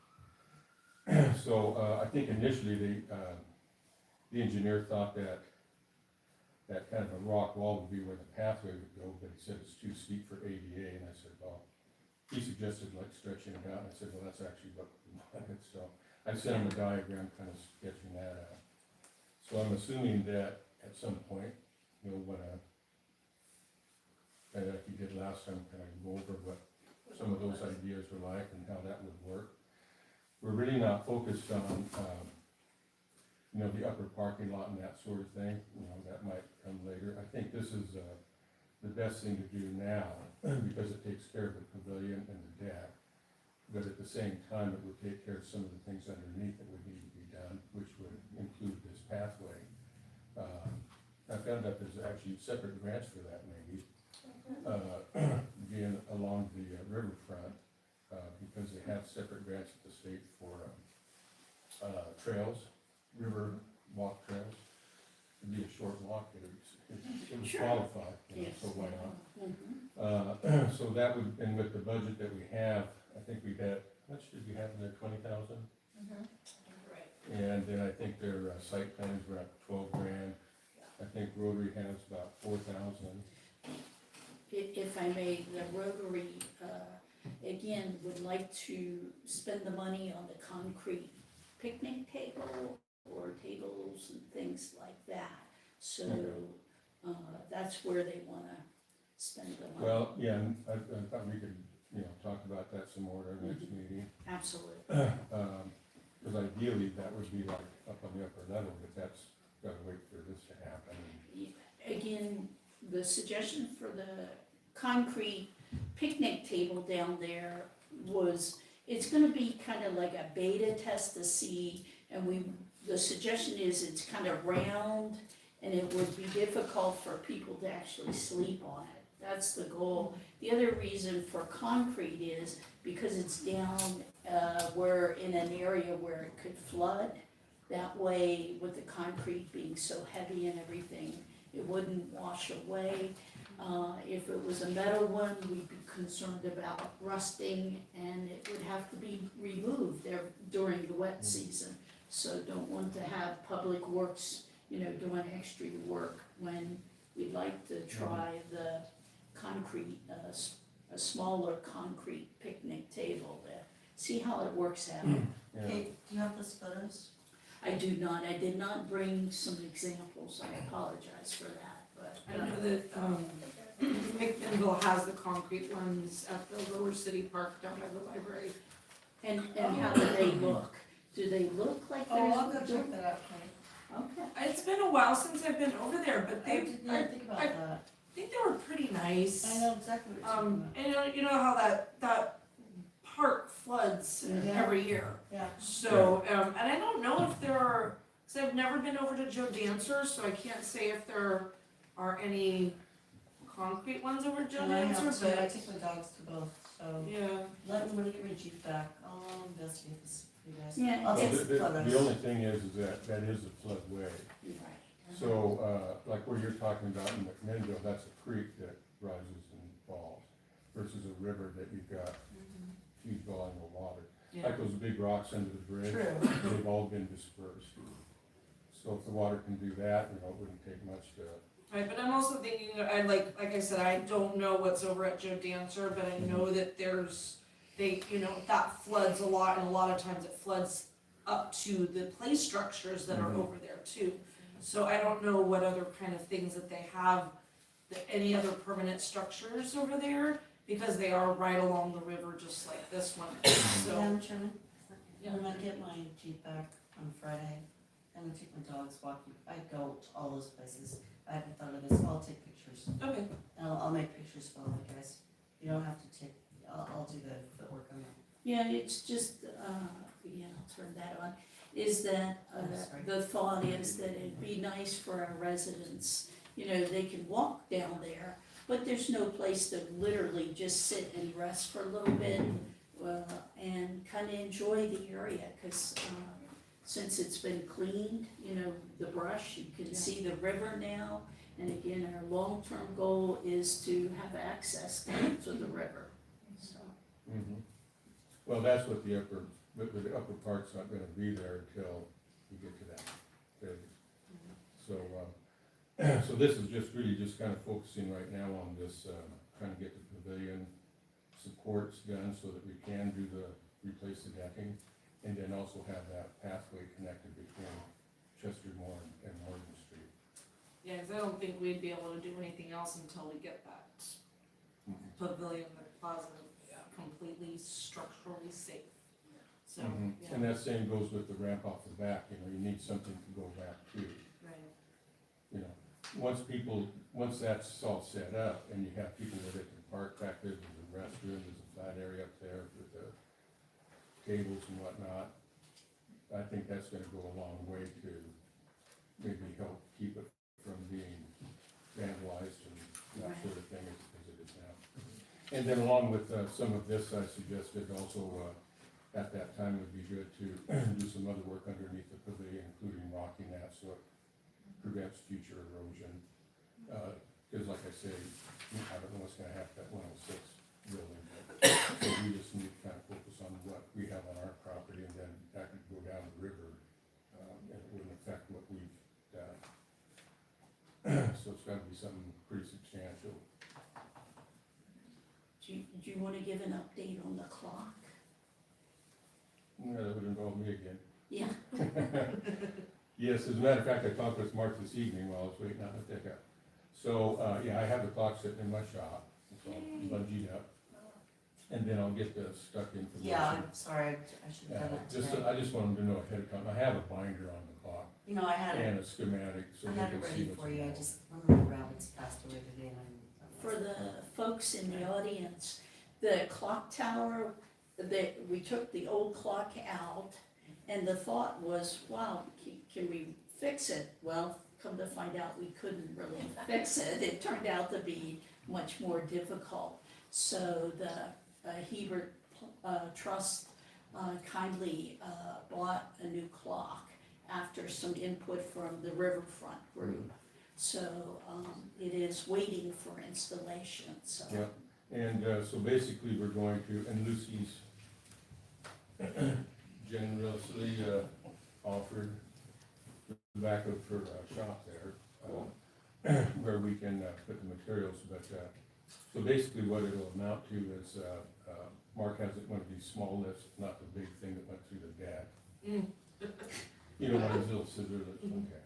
So, I think initially the engineer thought that kind of a rock wall would be where the pathway would go, but he said it's too steep for ADA, and I said, well, he suggested like stretching it out, and I said, well, that's actually what we wanted, so I sent him a diagram kind of sketching that out. So I'm assuming that at some point, you'll wanna, like you did last time, kind of go over what some of those ideas were like and how that would work. We're really not focused on, the upper parking lot and that sort of thing, that might come later. I think this is, the best thing to do now, because it takes care of the pavilion and the deck. But at the same time, it would take care of some of the things underneath that would need to be done, which would include this pathway. I found out there's actually separate grants for that maybe, being along the riverfront, because they have separate grants at the state for trails, river walk trails. It'd be a short walk, it would Sure. qualify, Yes. so why not? Mhm. So that would, and with the budget that we have, I think we had, how much did we have in there, 20,000? Right. And then I think their site plans were at 12 grand. I think Rotary has about 4,000. If I may, the Rotary, again, would like to spend the money on the concrete picnic table or tables and things like that. So, that's where they wanna spend the money. Well, yeah, and I thought we could, talk about that some more at our next meeting. Absolutely. Because ideally, that would be like up on the upper level, but that's gotta wait for this to happen. Again, the suggestion for the concrete picnic table down there was, it's gonna be kind of like a beta test to see, and the suggestion is it's kind of round, and it would be difficult for people to actually sleep on it. That's the goal. The other reason for concrete is because it's down, where in an area where it could flood. That way, with the concrete being so heavy and everything, it wouldn't wash away. If it was a metal one, we'd be concerned about rusting, and it would have to be removed there during the wet season. So don't want to have Public Works, doing extra work when we'd like to try the concrete, a smaller concrete picnic table there. See how it works out. Yeah. Kate, do you have those photos? I do not, I did not bring some examples, I apologize for that, but. I know that, McMinnville has the concrete ones at the Lower City Park down by the library. And how do they look? Do they look like Oh, there's? I'll go check that out, Kate. Okay. It's been a while since I've been over there, but I they, did I not think about that. think they were pretty nice. I know exactly what you're talking about. And you know how that park floods Yeah. every year. Yeah. So, and I don't know if there are, because I've never been over to Joe Dancer, so I can't say if there are any concrete ones over at Joe And I Dancer, have to, I but, take my dogs to both, so yeah. let me, when I get my Jeep back, I'll investigate this for you guys. Yeah, I'll Well, take the, some the- photos. the only thing is that is a floodway. Right. So, like where you're talking about in McMinnville, that's a creek that rises and falls versus a river that you've got huge volume of water. Yeah. Like those big rocks under the bridge, True. they've all been dispersed. So if the water can do that, it wouldn't take much to, Right, but I'm also thinking, like I said, I don't know what's over at Joe Dancer, but I know that that floods a lot, and a lot of times it floods up to the play structures that are Mhm. over there too. So I don't know what other kind of things that they have, any other permanent structures over there, because they are right along the river, just like this one. So, Madam Chairman, Yeah. when I get my Jeep back on Friday, I'm gonna take my dogs walking, I go to all those places, I haven't thought of this, I'll take pictures, okay, and I'll make pictures for all you guys. You don't have to take, I'll do the footwork on that. Yeah, it's just, I'll turn that on, is that, Sorry. the thought is that it'd be nice for our residents, they can walk down there, but there's no place to literally just sit and rest for a little bit, and kind of enjoy the area, cause, since it's been cleaned, the brush, you can see the river now, and again, our long-term goal is to have access to the river, so. well, that's what the upper but the upper part's not gonna be there until we get to that phase. So, so this is just really just kind of focusing right now on this, trying to get the pavilion supports done so that we can replace the decking, and then also have that pathway connected between Chestermore and Morgan Street. Yeah, cause I don't think we'd be able to do anything else until we get that pavilion, the plaza, completely structurally safe. So, yeah, And that same goes with the ramp off the back, you know, you need something to go back to, right. you know. Once that's all set up, and you have people where they can park back there, there's a restroom, there's a flat area up there with the tables and whatnot, I think that's gonna go a long way to maybe help keep it from being vandalized and that sort of thing as it is now. And then along with some of this, I suggested also, at that time, it would be good to do some other work underneath the pavilion, including rocking that, so it prevents future erosion. Because like I say, I don't know what's gonna happen at 106 building, but so we just need to kind of focus on what we have on our property, and then that could go down the river, and it wouldn't affect what we've done. So it's gotta be something pretty substantial. Do you wanna give an update on the clock? Yeah, that would involve me again. Yeah. Yes, as a matter of fact, I talked with Mark this evening while I was waiting on the pickup. So, yeah, I have the clock sitting in my shop, it's all bungeed up. And then I'll get the stuck information. Yeah, I'm sorry, I should have done that today. I just want them to know ahead of time, I have a binder on the clock You know, I had it, and a schematic, so I they had can it see ready what's for you, I involved. just, one of my rabbits passed away today and I'm. For the folks in the audience, the clock tower, we took the old clock out, and the thought was, wow, can we fix it? Well, come to find out, we couldn't really fix it. It turned out to be much more difficult. So the Hebert Trust kindly bought a new clock after some input from the Riverfront group. So it is waiting for installation, so. Yep. And so basically, we're going to, and Lucy's generously offered the back of her shop there, where we can put the materials, but, so basically what it'll amount to is, Mark has one of these small lifts, not the big thing that went through the deck. You know, one of those little scissor lifts, okay.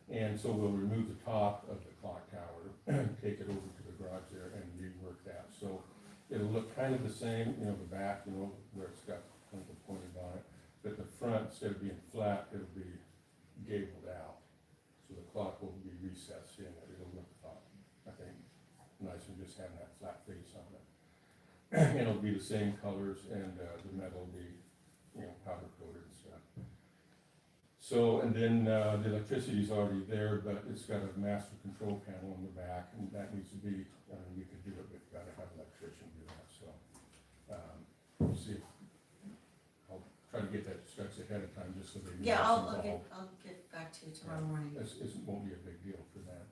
And so we'll remove the top of the clock tower, take it over to the garage there and rework that. So it'll look kind of the same, you know, the back, you know, where it's got kind of pointed on it. But the front, instead of being flat, it'll be gabled out. So the clock will be recessed in it. It'll look, I think, nice and just having that flat face on it. And it'll be the same colors, and the metal will be, you know, powder coated and stuff. So, and then the electricity's already there, but it's got a master control panel on the back, and that needs to be, I mean, we could do it, but we've gotta have an electrician do that, so. We'll see. I'll try to get that discussed ahead of time, just so they know. Yeah, what's involved. I'll get back to you tomorrow morning. It won't be a big deal for that.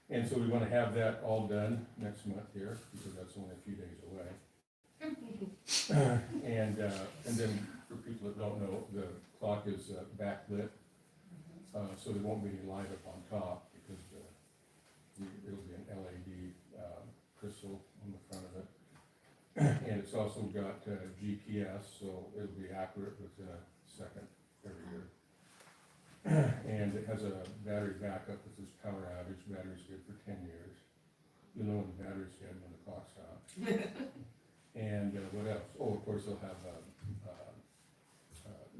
And so we wanna have that all done next month here, because that's only a few days away. And then for people that don't know, the clock is backlit, so there won't be any light up on top, because it'll be an LED crystal on the front of it. And it's also got GPS, so it'll be accurate within a second every year. And it has a battery backup with this power outage. Battery's good for 10 years. You'll know when the battery's dead when the clock stops. And what else? Oh, of course, they'll have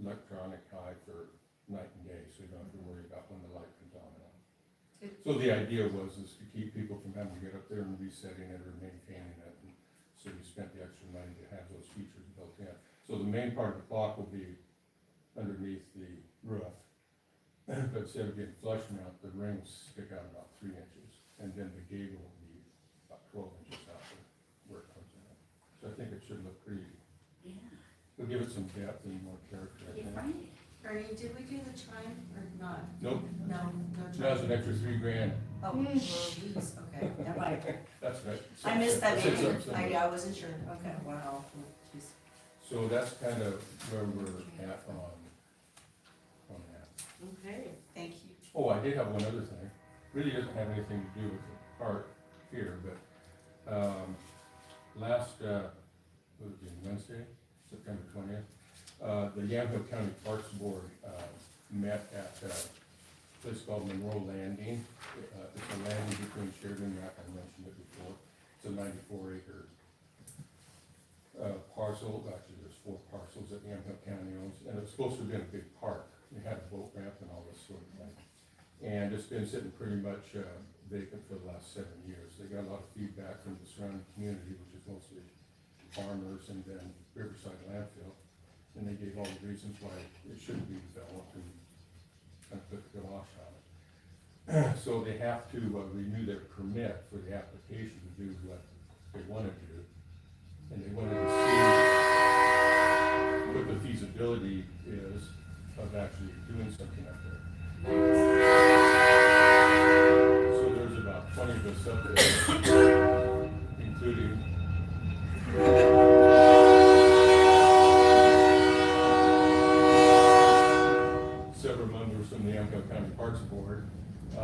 electronic high for night and day, so you don't have to worry about when the light comes on and off. So the idea was is to keep people from having to get up there and resetting it or maintaining it. And so we spent the extra money to have those features built in. So the main part of the clock will be underneath the roof. But instead of being flush mount, the rings stick out about 3 inches, and then the gable will be about 12 inches out where it comes in. So I think it should look pretty, Yeah, it'll give it some depth and more character, I you're think. right. Ernie, did we do the chime or not? Nope, No that was chime. an extra $3,000. Oh, well, geez, okay, never mind. That's right. I missed that Six meeting, up somewhere. I wasn't sure, okay, wow, jeez. So that's kind of where we're at on that. Okay. Thank you. Oh, I did have one other thing. Really doesn't have anything to do with the park here, but, last, what was it, Wednesday, September 20th, the Yamhill County Parks Board, met at a place called Monroe Landing. It's a landing between Sheridan and I mentioned it before. It's a 94-acre parcel. Actually, there's 4 parcels that Yamhill County owns, and it's supposed to have been a big park. It had a boat ramp and all this sort of thing. And it's been sitting pretty much vacant for the last 7 years. They got a lot of feedback from the surrounding community, which is mostly farmers and then Riverside landfill. And they gave all the reasons why it shouldn't be developed and kind of put the kibosh on it. So they have to renew their permit for the application to do what they want to do. And they wanted to see what the feasibility is of actually doing something up there. So there's about 20 of us up there, including several members from the Yamhill County Parks Board, a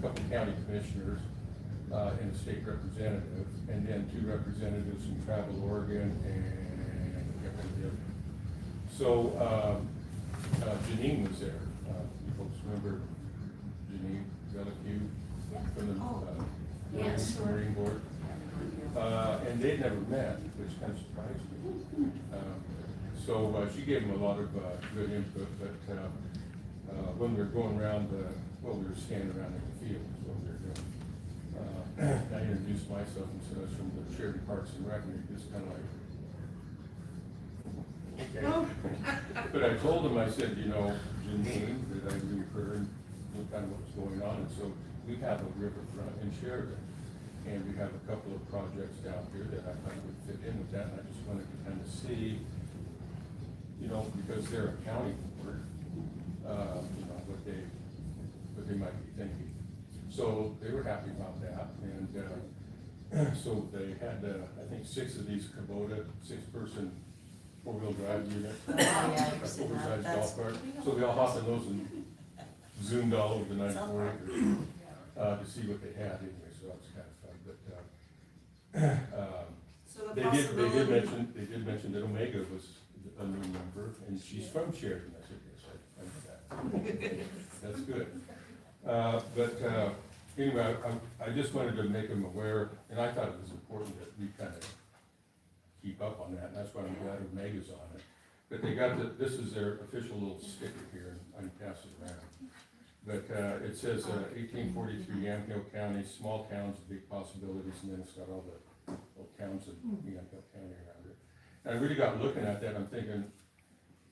couple county commissioners, and a state representative, and then 2 representatives from Travel Oregon and I can't remember the other. So Janine was there. You folks remember Janine Zelicue from the Yes. Marine Board? And they'd never met, which kind of surprised me. So she gave them a lot of good input, but when we were going around we were standing around in the field, is what we were doing. I introduced myself and said I was from the Sheridan Parks and Rec, and just kind of like, okay. But I told him, I said, you know, Janine, that I knew her and knew kind of what was going on, and so we have a riverfront in Sheridan. And we have a couple of projects down here that I thought would fit in with that, and I just wanted to kind of see, you know, because they're a county board, you know, what they might be thinking. So they were happy about that, and so they had, I think 6 of these Kubota 6-person 4-wheel drive units, oversized golf cart. So we all hopped in those and zoomed all over the 94 acres to see what they had anyway. So that was kind of fun. So the They possibility. did mention that Omega was a new member, and she's from Sheridan. I said, yes, I know that. That's good. But anyway, I just wanted to make them aware, and I thought it was important that we kind of keep up on that, and that's why I'm glad Omega's on it. But they got this is their official little sticker here, and I can pass it around. But it says 1843 Yamhill County, small towns, big possibilities, and then it's got all the little towns in Yamhill County around it. And I really got looking at that, I'm thinking,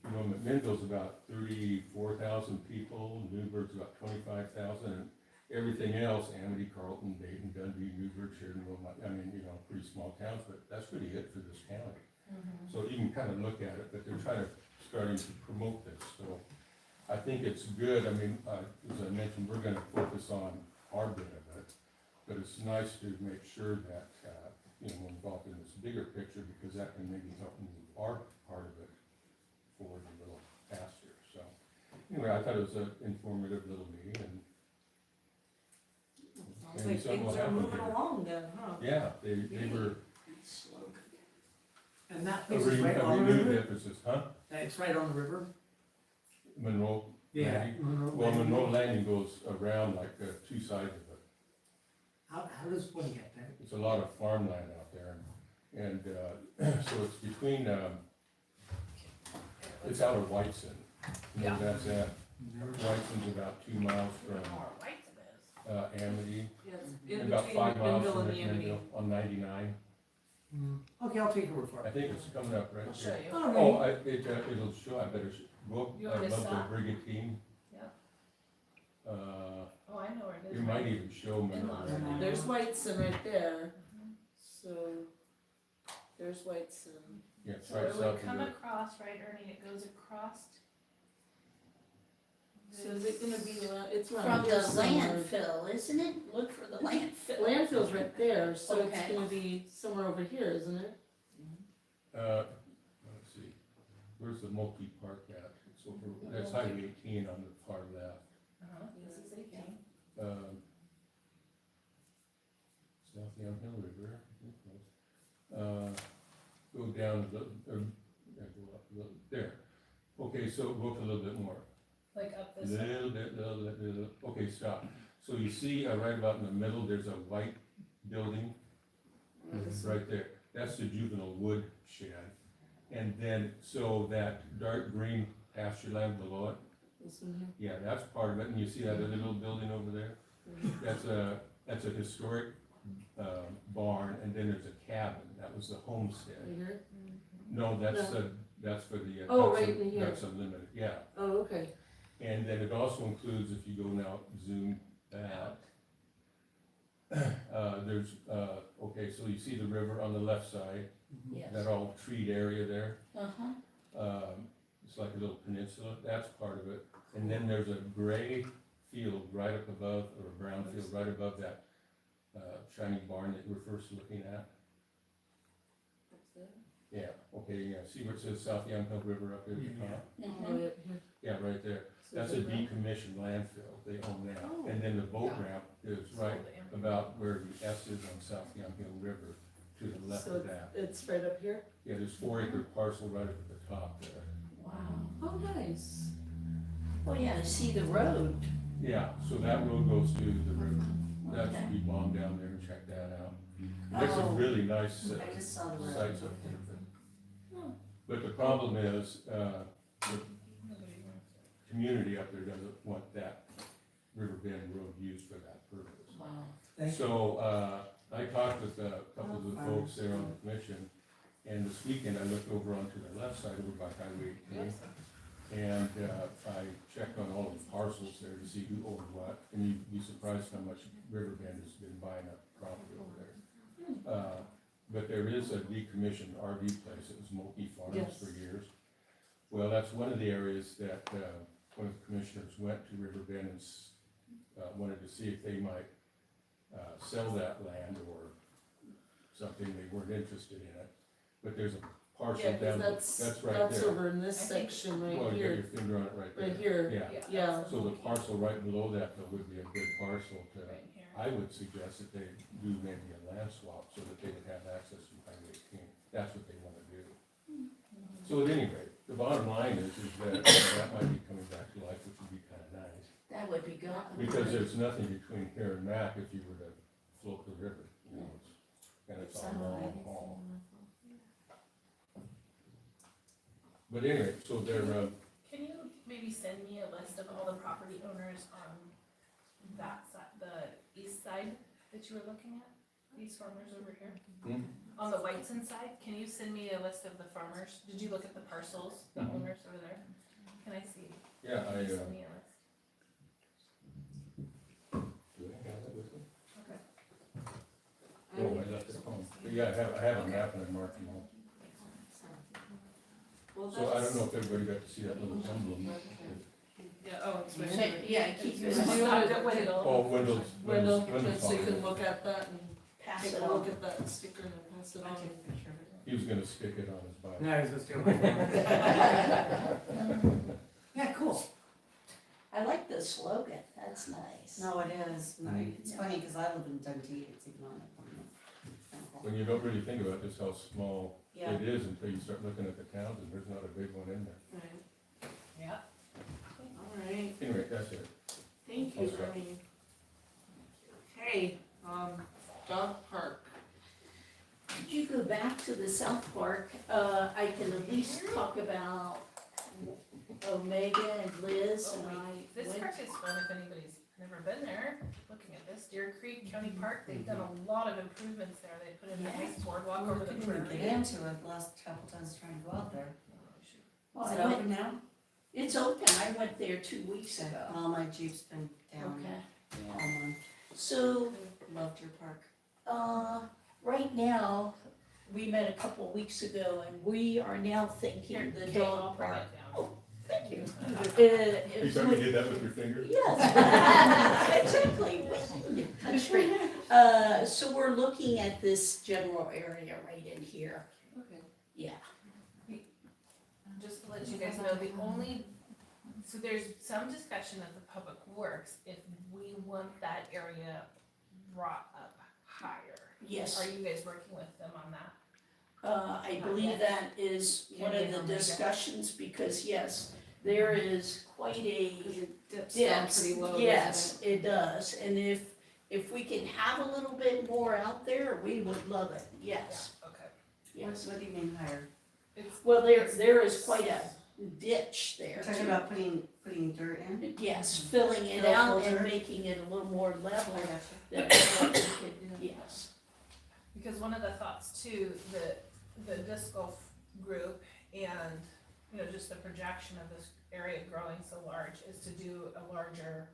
you know, McMinnville's about 34,000 people, Newburgh's about 25,000, and everything else, Amity, Carlton, Dayton, Dundee, Newburgh, Sheridan, I mean, you know, pretty small towns, but that's really it for this county. So you can kind of look at it, but they're starting to promote this, so I think it's good. I mean, as I mentioned, we're gonna focus on our bit of it, but it's nice to make sure that, you know, we're involved in this bigger picture, because that can maybe help move our part of it forward a little faster, so. Anyway, I thought it was an informative little meeting, and Sounds maybe like something will things are happen moving here. along then, huh? Yeah, they were And that a place is right on the renewed river? emphasis, huh? It's right on the river? Monroe. Yeah. Landing. Well, Monroe Landing goes around like 2 sides of it. How does one get there? It's a lot of farmland out there, and so it's between, it's out of Whiteson. You know, that's at, Whiteson's about 2 miles from Amity, Yeah, it's in and about between 5 miles McMinnville from and the Amity. McMinnville on 99. Okay, I'll take your word for I it. think it's coming up right I'll show there. you. Oh, it'll show, I better, go You want me to above stop? the Brigantine. Yeah. Uh, Oh, I know where it is. you might even show Monroe. In-laws. There's Whiteson right there, so there's Whiteson. Yeah, it's So right it would south come of it. across, right, Ernie, it goes across. So is it gonna be, it's From around the here somewhere. landfill, isn't it? Look for the landfill. Landfill's right there, so it's Okay. gonna be somewhere over here, isn't it? South Young Hill River, go down a little, yeah, go up a little, there. Okay, so go up a little bit more. Like up this way? Little bit, okay, stop. So you see, right about in the middle, there's a white building, right there. That's the juvenile wood shed. And then, so that dark green pasture land below it, This one here? yeah, that's part of it. And you see that other little building over there? That's a historic, barn, and then there's a cabin. That was the homestead. Right here? No, that's for the. Oh, Ducks right in here. Ducks Unlimited, yeah. Oh, okay. And then it also includes, if you go now, zoom out. There's, okay, so you see the river on the left side, Yes. that all treed area there. Uh-huh. It's like a little peninsula, that's part of it. And then there's a gray field right up above, or a brown field right above that, shiny barn that you were first looking at. What's that? Yeah, okay, yeah, see where it says South Young Hill River up there at the top? Oh, Mhm. yeah, here. Yeah, right there. So That's a is it right? decommissioned landfill, they own that. Oh. And then the boat ramp is right Sold it. about where the S is on South Young Hill River, to the left So of that. it's right up here? Yeah, there's 4 acre parcel right up at the top there. Wow. Oh, nice. Oh, yeah, I see the road. Yeah, so that road goes to the river. That Okay. should be bombed down there and check that out. There's some Oh. really nice I just saw the road. sites up there. But the problem is, the community up there doesn't want that River Bend Road used for that purpose. Wow. Thank you. So, I talked with a couple of the folks there on the commission, and this weekend I looked over onto the left side over by Highway 18. And, I checked on all the parcels there to see who owned what, and you'd be surprised how much Riverbend has been buying up property over there. But there is a decommissioned RV place, it was Moki Farms Yes. for years. Well, that's one of the areas that, one of the commissioners went to Riverbend and, wanted to see if they might, sell that land or something, they weren't interested in it. But there's a parcel Yeah, down, cause that's right that's there. over in this I think- section Well, right you got here, your finger on it right there. right here. Yeah, Yeah. so the parcel right below that though would be a good parcel to, Right here. I would suggest that they do maybe a land swap so that they would have access to Highway 18. That's what they wanna do. So at any rate, the bottom line is that that might be coming back to life, which would be kinda nice. That would be good. Because there's nothing between here and Mac if you were to float the river, you know, and it's a long haul. But anyway, so they're, Can you maybe send me a list of all the property owners on that side, the east side that you were looking at? These farmers over here? Hmm? On the Whiteson side, can you send me a list of the farmers? Did you look at the parcels, the Mhm. owners over there? Can I see? yeah, Can I, you send me a list? do I have that with me? Okay. Oh, I left it at home. But yeah, I have a map and I marked them all. Well, So I don't know if everybody got to see that little emblem. Yeah, oh, it's right So, here. yeah, keep It's it, not good with it. Oh, Wendell's. Window, Wendell's so you talking. can look at that and pass take it a look on. at that sticker and pass it I on. took a picture of it. He was gonna stick it on his bike. No, I was just doing my Yeah, cool. I like the slogan, that's nice. No, it is, it's funny, cause I live in Dundee, it's even on it. When you don't really think about just how small Yeah. it is until you start looking at the towns and there's not a big one in there. Right, Yeah. alright, Anyway, that's it. thank you, Okay. Ernie. Okay, dog park. Could you go back to the South Park? I can at least talk about Omega and Liz and I This went. park is fun if anybody's never been there. Looking at this, Deer Creek County Park, they've done a lot of improvements there. They put in a nice boardwalk Well, over we the couldn't even prairie. get into it last couple times trying to go out there. Well, Is I it went- open now? It's open, I went there 2 weeks ago. Well, my Jeep's been down Okay, all month. so, Loved your park. right now, we met a couple weeks ago and we are now thinking the Okay, I'll dog bring park. it down. Oh, thank you. You thought you did that with your finger? Yes, exactly. Country. So we're looking at this general area right in here. Okay. Yeah. Just to let you guys know, the only, so there's some discussion of the public works, if we want that area brought up hire. Yes. Are you guys working with them on that? I Not believe yet. that is one of the discussions, because yes, there is quite a Dips down depth. pretty low, Yes, it does, and if we can have a little bit more out there, we would love it, yes, Okay. yes. What do you mean higher? Well, there is quite a ditch there. You're talking too. about putting dirt in? Yes, filling it Fill out and filter. making it a little more level, I gotcha. than what we could, yes. Because one of the thoughts too, the disc golf group and, you know, just the projection of this area growing so large is to do a larger,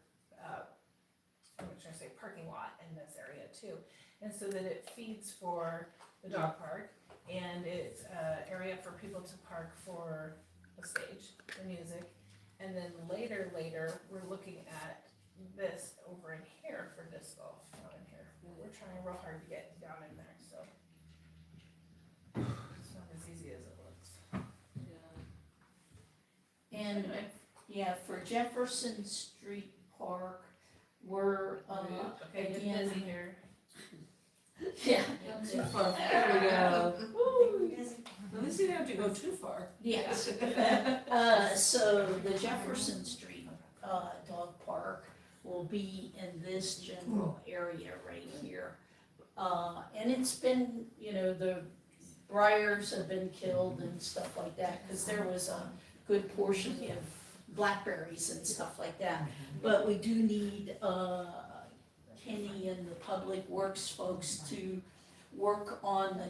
I'm trying to say parking lot in this area too. And so that it feeds for the dog park and it's an area for people to park for the stage, the music. And then later, we're looking at this over in here for disc golf, not in here. We're trying real hard to get down in there, so. It's not as easy as it looks. And, yeah, for Jefferson Street Park, we're, Okay, get again, busy here. yeah, Too far. There we go. At least you didn't have to go too far. yes. So the Jefferson Street, Dog Park will be in this general area right here. And it's been, you know, the briars have been killed and stuff like that, cause there was a good portion of blackberries and stuff like that. But we do need, Kenny and the Public Works folks to work on the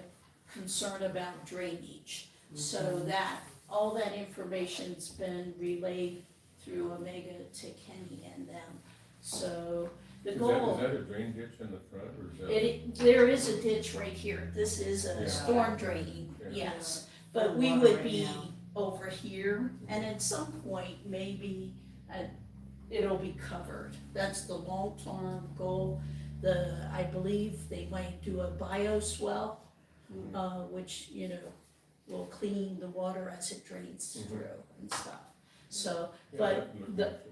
concern about drainage. So that, all that information's been relayed through Omega to Kenny and them. So the goal. Is that a drain ditch in the front, or is that? There is a ditch right here, this is Yeah. a storm draining, Yeah. yes, but we would be over here, and at some point, maybe, it'll be covered, that's the long-term goal. I believe they might do a bioswell, which, you know, will clean the water as it drains through and stuff. So, but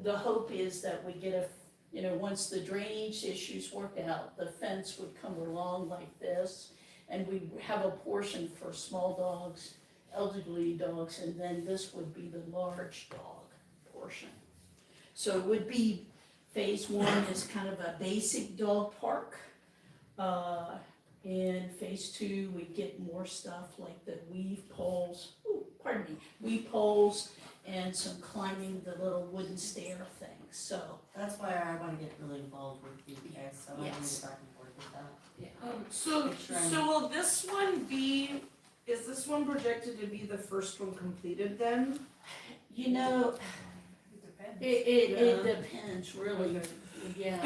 the hope is that we get you know, once the drainage issues work out, the fence would come along like this, and we have a portion for small dogs, elderly dogs, and then this would be the large dog portion. So it would be, phase one is kind of a basic dog park. In phase two, we get more stuff like the weave poles, weave poles, and some climbing the little wooden stair things, so. That's why I wanna get really involved with you guys, so I wanna Yes. get back and forth with that. So will this one be, is this one projected to be the first one completed then? You know, It depends. it depends, really, yeah.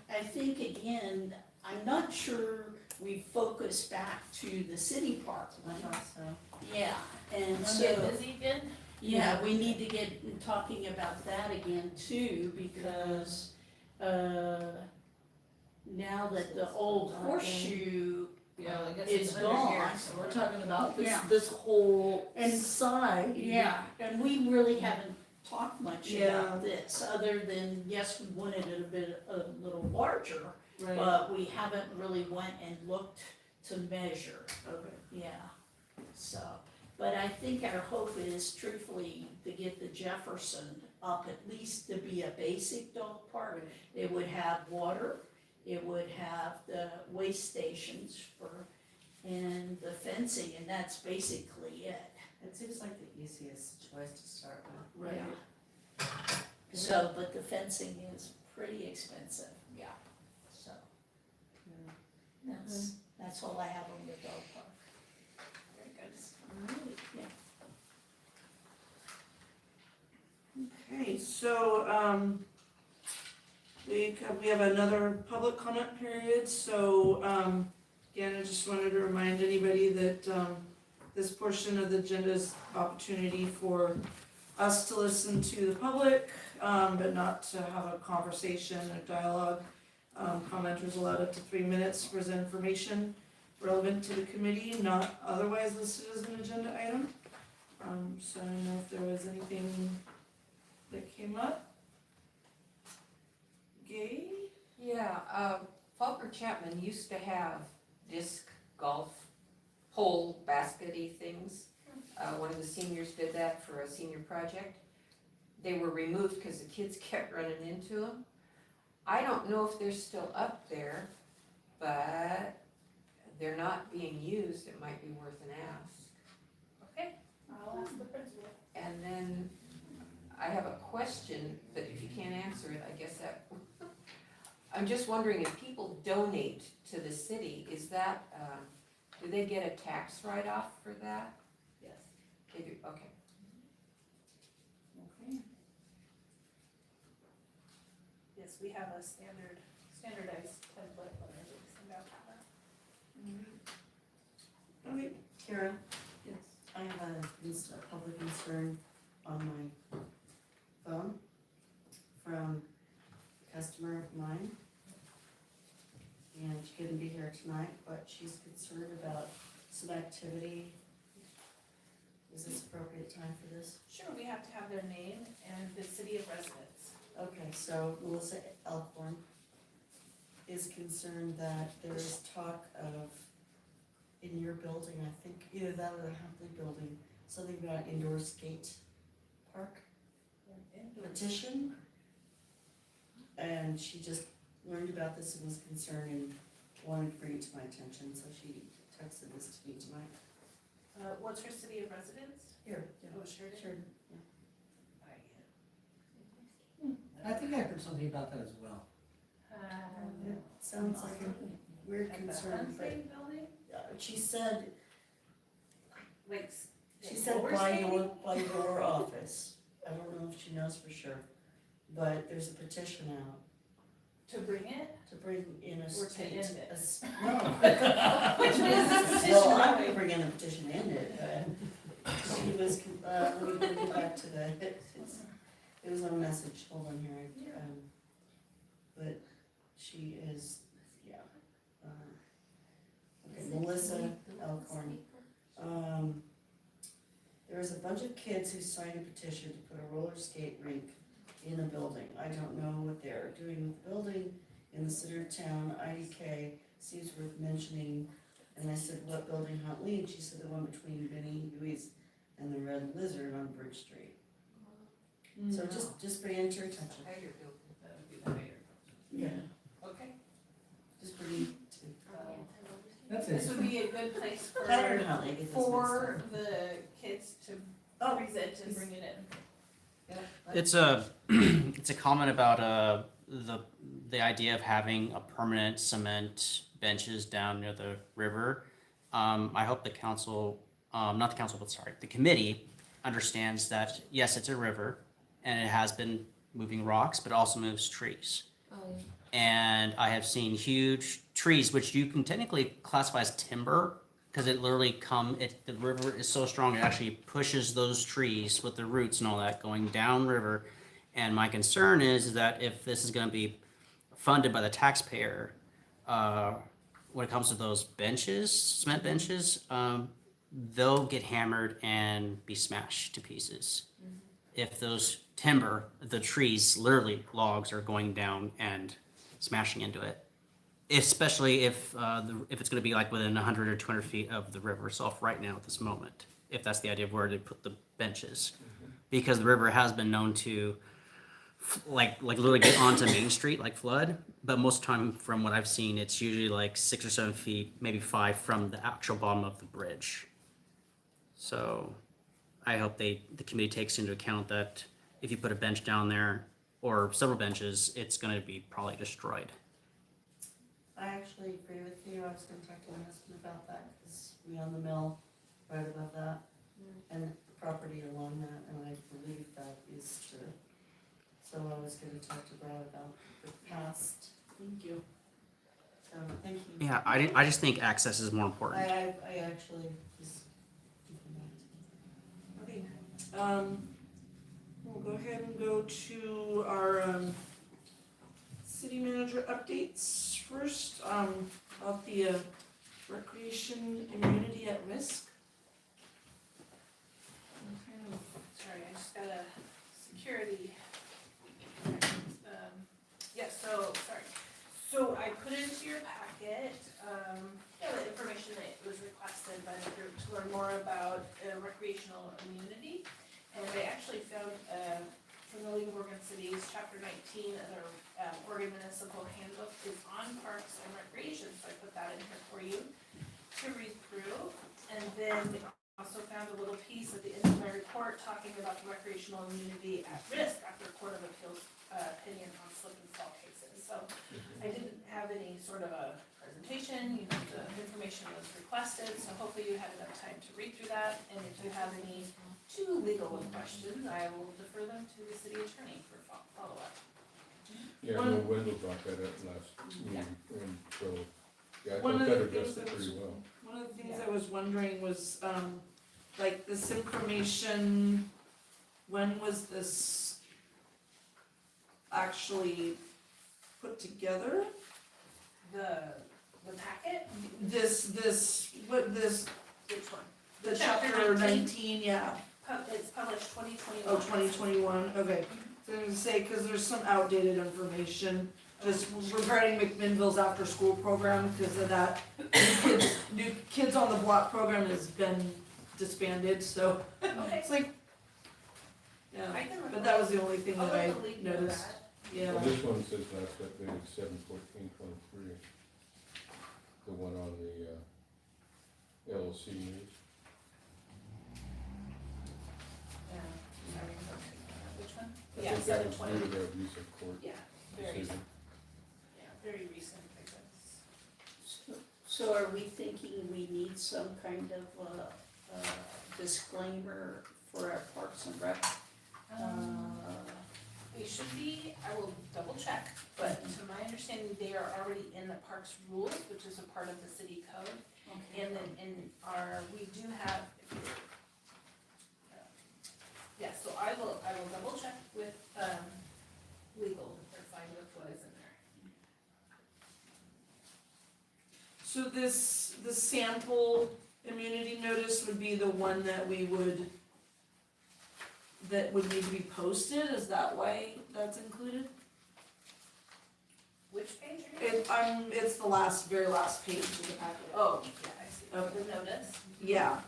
I think again, I'm not sure we focus back to the city park I one. thought so. Yeah, and Wanna so, get busy again? yeah, we need to get talking about that again too, because, now that the old horseshoe Well, I guess is it's under here, gone. so we're talking about Yeah. this whole And- side. Yeah, and we really haven't talked much Yeah. about this, other than, yes, we wanted it a little larger, Right. but we haven't really went and looked to measure, Okay. yeah. So, but I think our hope is truthfully to get the Jefferson up at least to be a basic dog park. It would have water, it would have the waste stations and the fencing, and that's basically it. It seems like the easiest choice to start with. Yeah. So, but the fencing is pretty expensive, yeah, so. That's all I have on the dog park. Very good. Okay, so, we have another public comment period, so, again, I just wanted to remind anybody that, this portion of the agenda is opportunity for us to listen to the public, but not to have a conversation or dialogue. Commenters allowed up to 3 minutes to present information relevant to the committee, not otherwise listed as an agenda item. So I don't know if there was anything that came up. Gay? Yeah, Faulkner Chapman used to have disc golf pole baskety things. One of the seniors did that for a senior project. They were removed because the kids kept running into them. I don't know if they're still up there, but they're not being used. It might be worth an ask. Okay, I'll ask the principal. And then I have a question, but if you can't answer it, I guess that, I'm just wondering if people donate to the city, is that, do they get a tax write-off for that? Yes. They do, okay. Okay. Yes, we have a standardized template when we send out that. Okay, Kara, yes. I have a public concern on my phone from a customer of mine. And she couldn't be here tonight, but she's concerned about some activity. Is this appropriate time for this? Sure, we have to have their name and the city of residence. Okay, so Melissa Elkhorn is concerned that there is talk of, in your building, I think, either that or the Huntley building, something about indoor skate park petition. And she just learned about this and was concerned and wanted to bring it to my attention, so she texted this to me tonight. What's her city of residence? Here, Oh, Sheridan? Sheridan. I think I heard something about that as well. It sounds like a weird At the concern, but Huntley building? she said, Like, she said roller by skating? your office. I don't know if she knows for sure, but there's a petition out To bring it? to bring in a Or to state. end it? No. Which one is this petition? Well, I'm gonna bring in a petition to end it. She was, let me get back to the, it was on a message, hold on here, but she is, yeah. Okay, Melissa Elkhorn. There was a bunch of kids who signed a petition to put a roller skate rink in a building. I don't know what they're doing with the building in the center of town. IDK seems worth mentioning. And I said, what building, Huntley? And she said the one between Benny Huey's and the Red Lizard on Bridge Street. So just bring it to your attention. Heidi building. That would be the mayor. Yeah, Okay. just bring it to. That's This it. would be a good place Tyler and Huntley, get this mixed for up. the kids to Oh, present and bring it in. It's a it's a comment about the idea of having a permanent cement benches down near the river. I hope the council, not the council, but sorry, the committee understands that yes, it's a river and it has been moving rocks, but also moves trees. And I have seen huge trees, which you can technically classify as timber, because it literally the river is so strong, it actually pushes those trees with the roots and all that going down river. And my concern is that if this is gonna be funded by the taxpayer, when it comes to those benches, cement benches, they'll get hammered and be smashed to pieces. If those the trees, literally logs, are going down and smashing into it. Especially if it's going to be like within 100 or 200 feet of the river itself right now at this moment, if that's the idea of where to put the benches. Because the river has been known to like literally get onto Main Street, like flood, but most of the time from what I've seen, it's usually like 6 or 7 feet, maybe 5 from the actual bottom of the bridge. So I hope the committee takes into account that if you put a bench down there or several benches, it's going to be probably destroyed. I actually agree with you. I was gonna talk to my husband about that, because we own the mill right above that. And the property along that, and I believe that is true. So I was gonna talk to Brad about the past. Thank you. So, thank you. Yeah, I just think access is more important. I actually just. Okay, we'll go ahead and go to our, city manager updates first, about the, recreation immunity at risk. Sorry, I just got a security. Yes, so, sorry. So I put into your packet, the information that was requested by the group to learn more about recreational immunity. And they actually found, from the League of Oregon Cities, Chapter 19 of their Oregon Municipal Handbook is on parks and recreation, so I put that in here for you to read through. And then we also found a little piece at the end of my report talking about the recreational immunity at risk after a Court of Appeals opinion on slip and fall cases. So I didn't have any sort of a presentation, the information was requested, so hopefully you had enough time to read through that. And if you have any too legal questions, I will defer them to the city attorney for follow-up. Yeah, I know Wendell brought that up last meeting, and so, yeah, I One thought of that the addressed things it pretty well. One of the things I was wondering was, like, this information, when was this actually put together? The packet, which one? The Chapter chapter 19? 19, yeah. It's published 2021. Oh, 2021, okay. So I was gonna say, cause there's some outdated information, just regarding McMinnville's after-school program, because of that, new Kids on the Block program has been disbanded, so Okay. it's like, yeah, I can but that was the only thing I'll that I let the league know noticed, that. yeah. Well, this one says last updated 7/14/23, the one on the LLC news. Yeah, sorry, which one? I Yeah, think that was 7/20. due to the abuse of court Yeah, very, decision. very recent, I guess. So are we thinking we need some kind of disclaimer for our Parks and Rec? They should be, I will double check, but to my understanding, they are already in the parks rules, which is a part of the city code. Okay. And then we do have, yeah, so I will double check with, legal, if they're fine with what is in there. So the sample immunity notice would be the one that would need to be posted, is that why that's included? Which page are you? It's the very last page of the packet. Oh, yeah, I see, Okay. the notice. Yeah,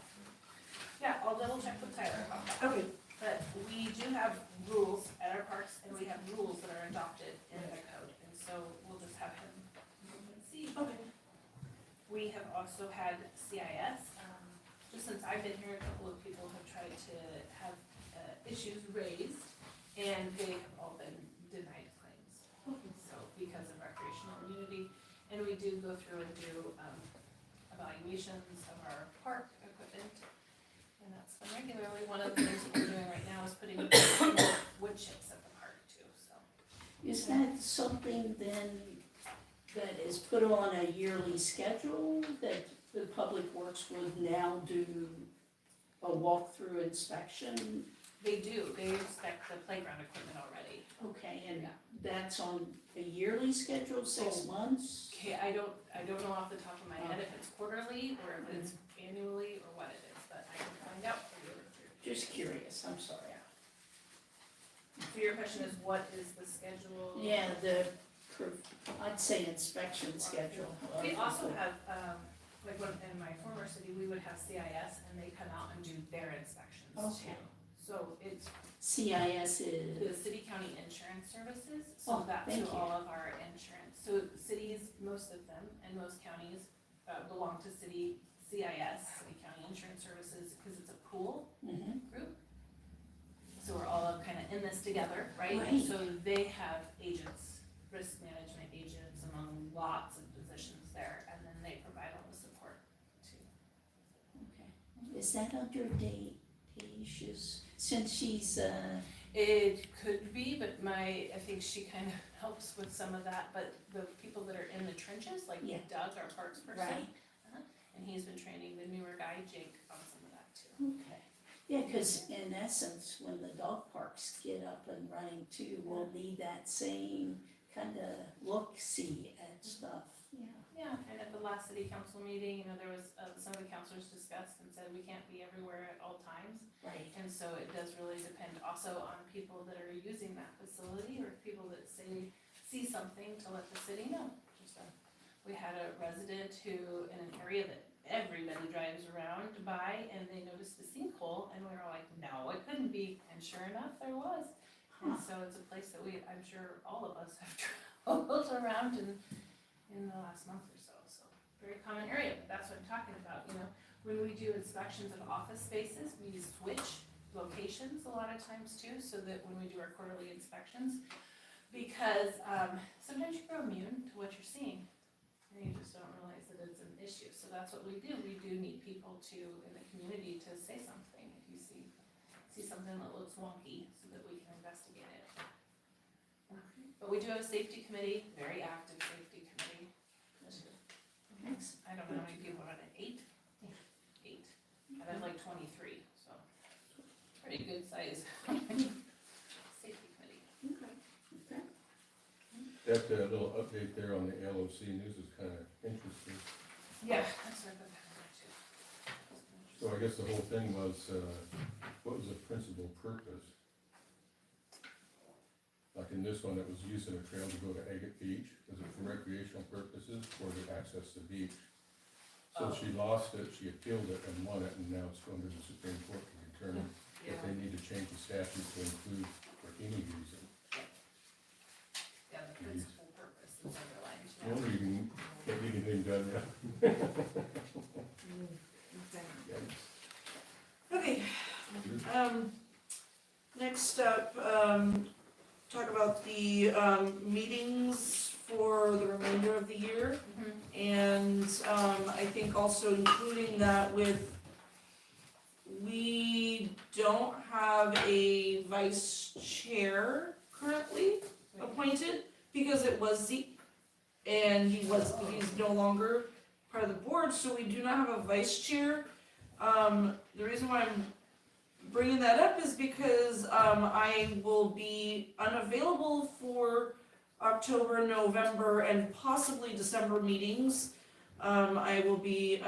Yeah, I'll double check with Tyler about that. okay, But we do have rules at our parks, and we have rules that are adopted in the code, and so we'll just have him see. okay. We have also had CIS, just since I've been here, a couple of people have tried to have issues raised, and they have all been denied claims. So, because of recreational immunity, and we do go through and do evaluations of our park equipment, and that's been regularly. One of the things that we're doing right now is putting wood chips at the park too, so. Is that something then that is put on a yearly schedule that the Public Works would now do a walkthrough inspection? They do, they inspect the playground equipment already. Okay, and Yeah. that's on a yearly schedule, 6 months? Okay, I don't know off the top of my head if it's quarterly or if it's annually or what it is, but I can find out for you. Just curious, I'm sorry. So your question is, what is the schedule? Yeah, I'd say inspection schedule. We also have, like in my former city, we would have CIS and they come out and do their inspections too. Okay. So it's CIS the is, City County Insurance Services, Oh, so that's thank who you. all of our insurance, so cities, most of them, and most counties belong to city CIS, City County Insurance Services, because it's a pool mhm, group. So we're all kind of in this together, right? Right. And so they have agents, risk management agents among lots of positions there, and then they provide all the support too. okay. Is that under Dacia's, since she's, It could be, but I think she kind of helps with some of that, but the people that are in the trenches, like Yeah. Doug, our parks person. Right. And he's been training the newer guy, Jake, on some of that too. okay. Yeah, cause in essence, when the dog parks get up and running too, we'll need that same kinda look-see at stuff, yeah. Yeah, and at the last city council meeting, there was, some of the councilors discussed and said we can't be everywhere at all times. Right. And so it does really depend also on people that are using that facility or people that see something to let the city know, We had a resident who, in an area that everybody drives around by, and they noticed a sinkhole, and we were like, no, it couldn't be, and sure enough, there was. And so it's a place that I'm sure all of us have traveled around in the last month or so, very common area, but that's what I'm talking about, when we do inspections of office spaces, we switch locations a lot of times too, so that when we do our quarterly inspections, because sometimes you grow immune to what you're seeing, and you just don't realize that it's an issue. So that's what we do. We do need people in the community to say something if you see something that looks wonky, so that we can investigate it. But we do have a safety committee, very active safety committee. Thanks. I don't know how many people are on it, 8? 8. And I'm like 23, so pretty good size safety committee. Okay. That little update there on the LOC news is kind of interesting. Yeah, that's what I put that in there too. So I guess the whole thing was, what was the principal purpose? Like in this one, it was using a trail to go to Agate Beach. Was it for recreational purposes or to access the beach? So she lost it, she appealed it and won it, and now it's going to the Supreme Court to determine if they need to change the statute to include for any reason. Yeah, the principal purpose is underlined. The only you can get anything done, yeah. Okay, next up, talk about the, meetings for the remainder of the year. And, I think also including that we don't have a vice chair currently appointed because it was Zeke. And he's no longer part of the board, so we do not have a vice chair. The reason why I'm bringing that up is because I will be unavailable for October, November, and possibly December meetings. I will be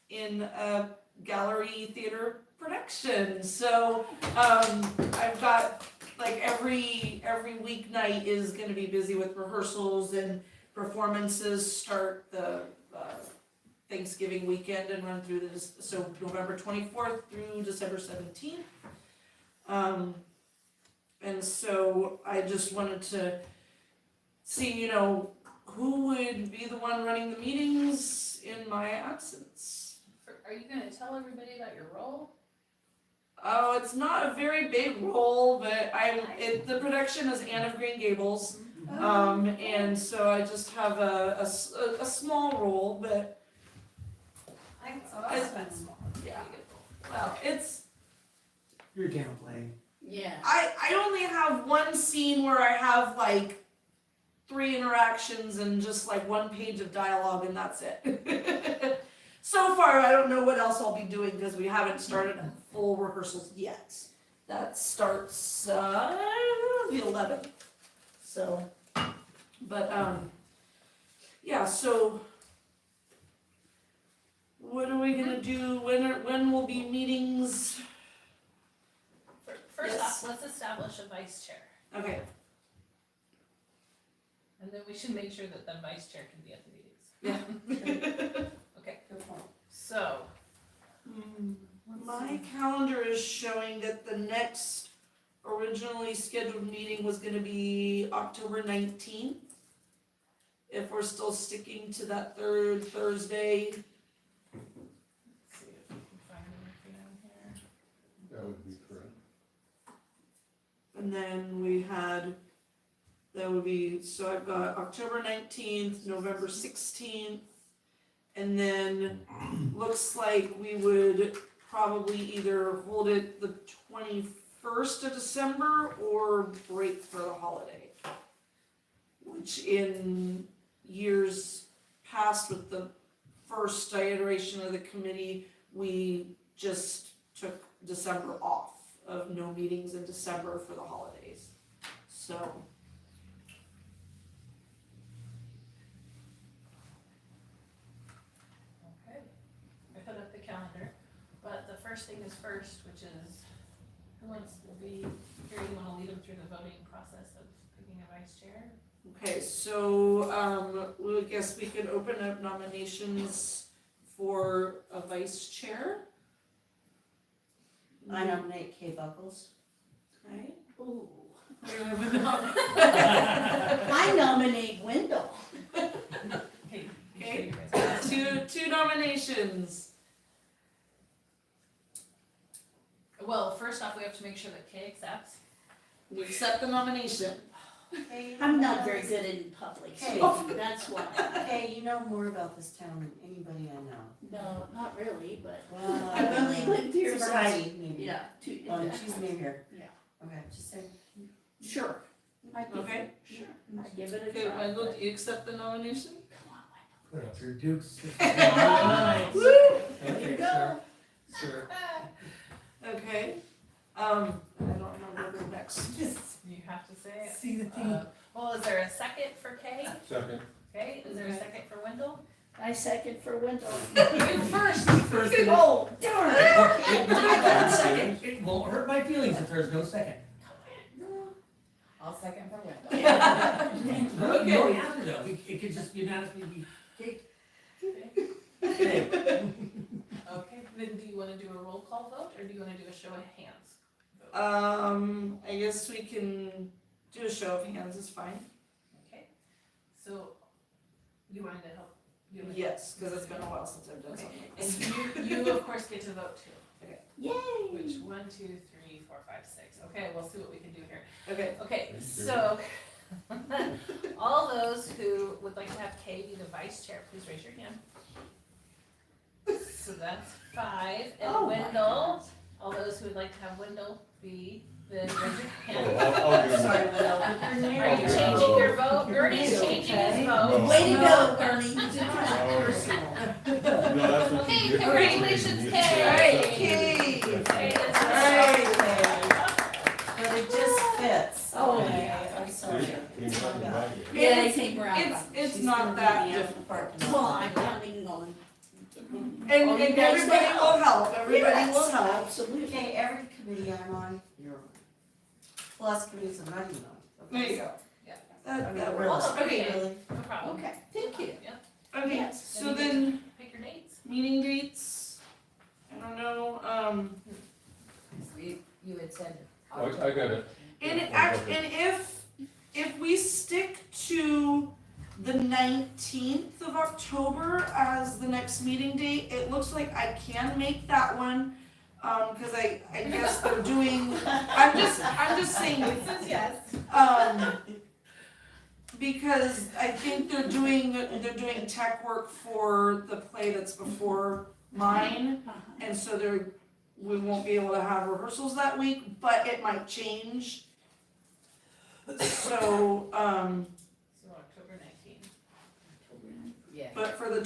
in a gallery theater production, so I've got like every weeknight is going to be busy with rehearsals and performances. Start the Thanksgiving weekend and run through so November 24th through December 17th. And so I just wanted to see, who would be the one running the meetings in my absence. Are you gonna tell everybody about your role? Oh, it's not a very big role, but the production is Anne of Green Gables. And so I just have a small role, but That's small. yeah. Well, You're downplaying. Yeah. I only have one scene where I have like 3 interactions and just like 1 page of dialogue, and that's it. So far, I don't know what else I'll be doing because we haven't started full rehearsals yet. That starts the 11th. So, but yeah. So, what are we gonna do? When will be meetings? First Yes. off, let's establish a vice chair, Okay. and then we should make sure that the vice chair can be at the meetings. Yeah. Okay, so. My calendar is showing that the next originally scheduled meeting was gonna be October 19th. If we're still sticking to that third Thursday. Let's see if we can find anything on here. That would be correct. And then so I've got October 19th, November 16th, and then looks like we would probably either hold it the 21st of December or break for the holiday. Which in years past with the first iteration of the committee, we just took December off of no meetings in December for the holidays. So. Okay, I put up the calendar, but the first thing is first, which is, who wants to be, here, you wanna lead them through the voting process of picking a vice chair? Okay, so, we guess we could open up nominations for a vice chair. I nominate Kay Buckles. Okay. Ooh. We have a nom- I nominate Wendell. Okay, two nominations. Well, first off, we have to make sure that Kay accepts. We accept the nomination. I'm not very good in public Hey. speaking, that's why. Hey, you know more about this town than anybody I know. No, not really, but Well, I've only lived here Except since. for Heidi, maybe. Yeah, two, She's new here. Yeah. Okay, just saying. sure. I give Okay. it, sure, I give it a Okay, try. Wendell, do you accept the nomination? Come on, Put up your dukes. Nice. Woo! There you Okay, go. sure. Okay, I don't remember the next. You have to say it. See the Well, is there a second for Kay? Second. Okay, is there a second for Wendell? I second for Wendell. You first. Oh, darn. It won't hurt my feelings if there's no second. I'll second for Wendell. You don't have to though, it could just unanimously be Kate. Okay. Okay, then do you wanna do a roll call vote, or do you wanna do a show of hands? I guess we can do a show of hands, is fine. Okay, so, you wanted to help? You wanted- Yes, because it's been a while since I've done Okay, something like and this. you of course get to vote too. Yay. Which, 1, 2, 3, 4, 5, 6, okay, we'll see what we can do here. Okay, Okay, Thank you. so, all those who would like to have Kay be the vice chair, please raise your hand. So that's 5, and Oh, my Wendell, all those who would like to have Wendell be the, raise your Oh, hand. I'll do Sorry, that. Wendell. Are you changing your vote? Ernie's changing his vote. No. Way to go, Ernie. No, that's what Okay, you get. congratulations, Kay. Alright, Thank you. Kay. Okay, that's Alright. But it just fits. Oh, Okay, yeah. I'm sorry. Came It's up not in bad. my head. Yeah, I think we're out. It's She's not gonna that meet me out in difficult. the parking lot. Well, I'm counting on. And Oh, you guys everybody will will help, everybody will Yes, help. absolutely. Okay, every committee I'm on, you're on. Plus committees I'm not even on. There you go. Yeah. That I mean, works. really. Okay, Really? No problem. Okay, thank you. Yeah, okay, Yes. so then, pick your dates. meeting dates, I don't know, You had said. I got it. and if we stick to the 19th of October as the next meeting date, it looks like I can make that one, cause I guess they're doing, I'm just saying, Says yes. because I think they're doing tech work for the play that's before mine, and so we won't be able to have rehearsals that week, but it might change. So, So October 19th. Yeah. but for the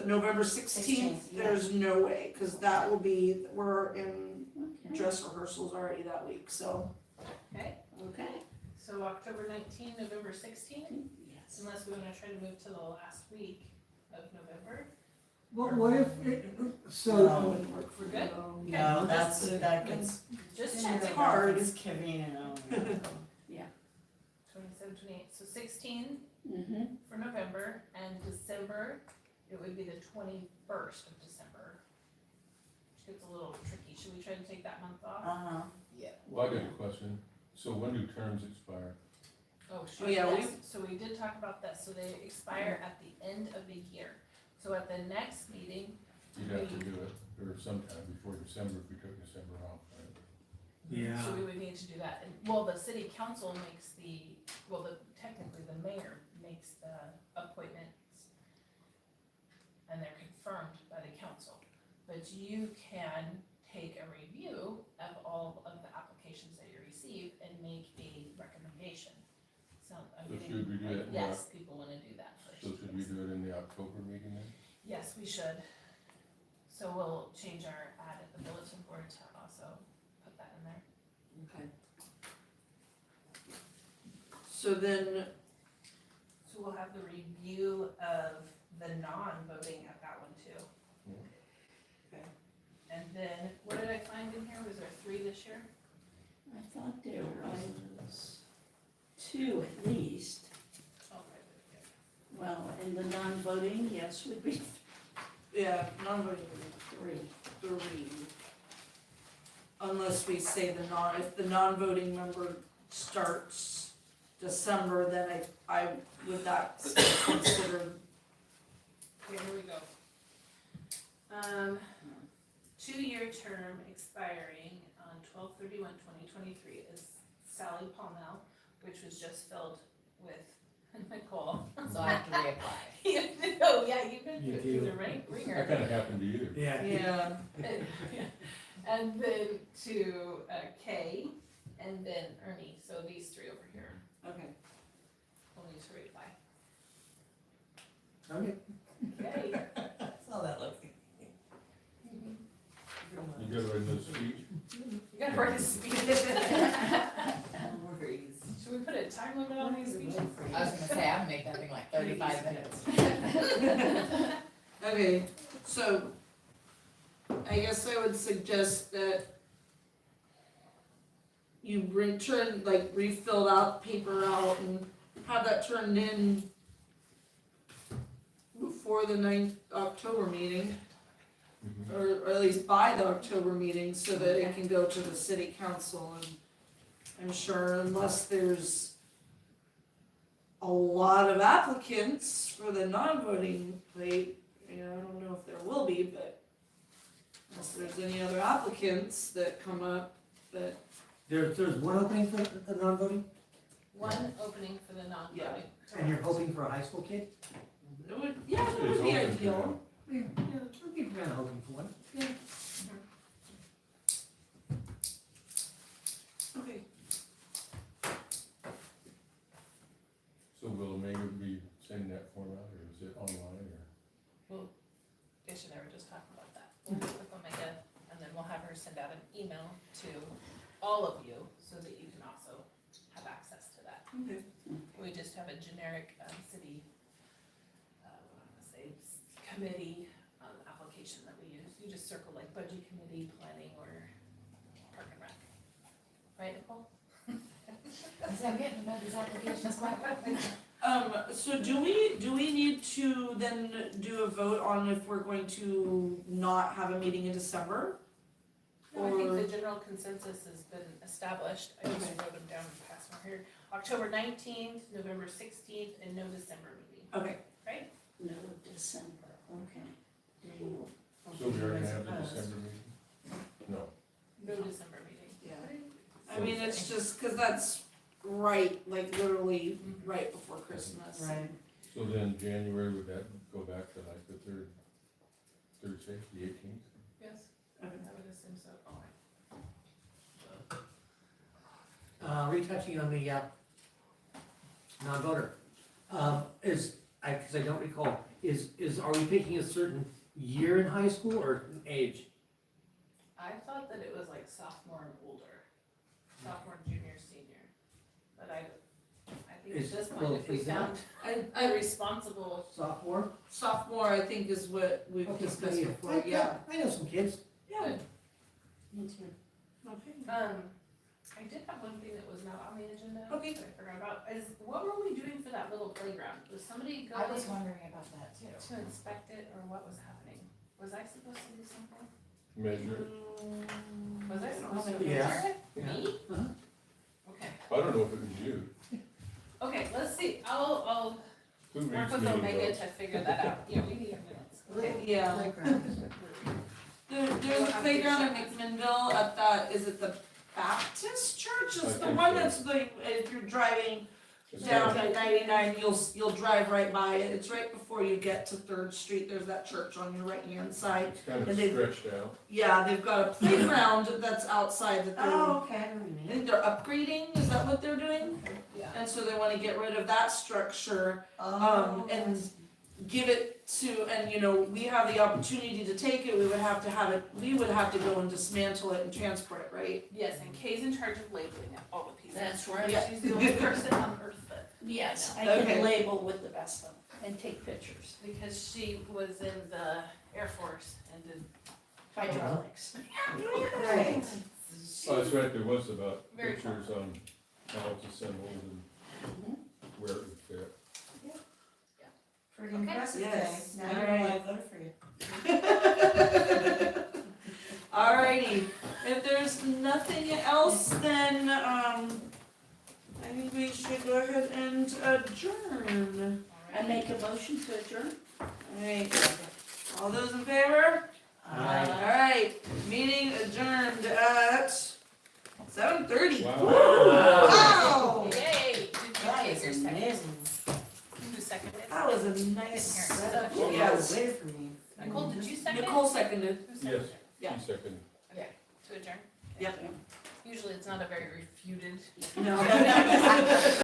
November 16th, yeah. there's no way, cause that will be, we're in dress rehearsals already that week, so. Okay, Okay. so October 19th, November 16th, Yes. unless we wanna try to move to the last week of November. What if, No. Wouldn't work for good. No, that gets. Just It's check. hard. It's Kevin and 27, 28, so 16 Mm-hmm. for November, and December, it would be the 21st of December. Which gets a little tricky, should we try to take that month off? Well, I got a question. So when do terms expire? Oh, Oh, sure, yeah, yes, so we did talk about that, so they expire at the end of the year. So at the next meeting, You'd have to do it, or sometime before December, if we took December off, right? yeah, so we would need to do that, and, well, the city council makes technically the mayor makes the appointments, and they're confirmed by the council. But you can take a review of all of the applications that you receive and make a recommendation. So I'm So getting, should we do it in the, yes, people wanna do that first. so should we do it in the October meeting then? Yes, we should. So we'll change our ad at the bulletin board to also put that in there. Okay. So then, So we'll have the review of the non-voting at that one too. Okay. And then, what did I find in here? Was there 3 this year? I thought there was 2. two at least. Oh, right, Well, and the non-voting, yes, would be Yeah, non-voting three. would be 3. Unless we say if the non-voting member starts December, then I would not consider. okay, here we go. 2-year term expiring on 12/31/2023 is Sally Pownall, which was just filled with Nicole. So I have to reapply. Oh, yeah, you could, You you're do. the right That ringer. kinda happened to you. Yeah. Yeah. And then to Kay, and then Ernie, so these 3 over here Okay. will need to reapply. Okay. Okay. That's how that looks. You gotta write another speech. You gotta write a speech. Should we put a time limit on these speeches? I was gonna say, I'd make that thing like 35 minutes. Okay, so I guess I would suggest that you refilled out, paper out, and have that turned in before the 9th October meeting, Mhm. or at least by the October meeting, so that it can go to the city council, and I'm sure unless there's a lot of applicants for the non-voting plate, I don't know if there will be, but unless there's any other applicants that come up, that, There's one opening for the non-voting, One opening for the non-voting. and you're hoping for a high school kid? it would, yeah, that would It's be open to ideal. them. Yeah, we're kind of hoping for one. Okay. So will Omega be sending that form out, or is it online, or? They should never just talk about that. We'll work with Omega, and then we'll have her send out an email to all of you, so that you can also have access to that. Okay. We just have a generic, city, committee, application that we use. You just circle like budget committee, planning, or park and rec. Right, Nicole? So I'm getting to know these applications quite quickly. So do we need to then do a vote on if we're going to not have a meeting in December? No, I think Or- the general consensus has been established. I just wrote them down and passed them here. October 19th, November 16th, and no December meeting. Okay, No, December, okay. So we are gonna have the December meeting? No. No December meeting. I mean, it's just, cause that's literally right before Christmas. Right. So then January, would that go back to like the third Thursday, the 18th? Yes, I would assume so. Retouching on the, non-voter, cause I don't recall, are we picking a certain year in high school or an age? I thought that it was like sophomore and older, sophomore, junior, senior. But I think at this point, if we is that found a responsible, Sophomore, I think is what we've Okay, discussed yeah. before, yeah. I know some kids. Yeah. Me too. Okay. I did have one thing that was not on the agenda. Okay. That I forgot about, what were we doing for that little playground? Was somebody I was going wondering about that too. to inspect it, or what was happening? Was I supposed to do something? Measure? Was I supposed to Yeah. measure it? Yeah. Me? Uh-huh. Okay, I don't know if it was you. okay, let's see, I'll Who work reads with meeting Omega notes? to figure that out. Yeah, we need minutes. Okay. Yeah. Playground. There's a playground in McMinnville at that, is it the Baptist church? I It's the think one so. that's if you're driving It's down kind at 99, you'll drive right by it. It's right before you get to 3rd Street. There's that church on your right hand side. It's kind of And they- stretched out. Yeah, they've got a playground that's outside that they're, Oh, okay, I know what I you mean. think they're upgrading. Is that what they're doing? Yeah. And so they want to get rid of that structure Oh, and give it to, and we have the opportunity to take it, we would have to go and dismantle it and transport it, right? Yes, and Kay's in charge of labeling it, all the pieces. That's right. Yeah. She's the only person on earth that, Yes, I Okay. can label with the best of them and take pictures, because she was in the Air Force and did. hydraulics. Right. Oh, that's right, there was about Very pictures on how it's assembled and where it would fit. Pretty Okay. impressive day. Yes. Now I know why I voted for you. Alrighty, if there's nothing else, then, I think we should go ahead and adjourn. I make a motion to adjourn? Alright, all those in favor? Aye. Alright, meeting adjourned at 7:30. Wow. Wow! Yay! Did you That take is your second? amazing. Who seconded? That was a nice Didn't hear it. setup. Yeah, Yes. wait for me. Nicole, did you second? Nicole seconded. Who seconded Yes. it? Yeah. She seconded. To adjourn? Yep. Usually it's not a very refuted. No.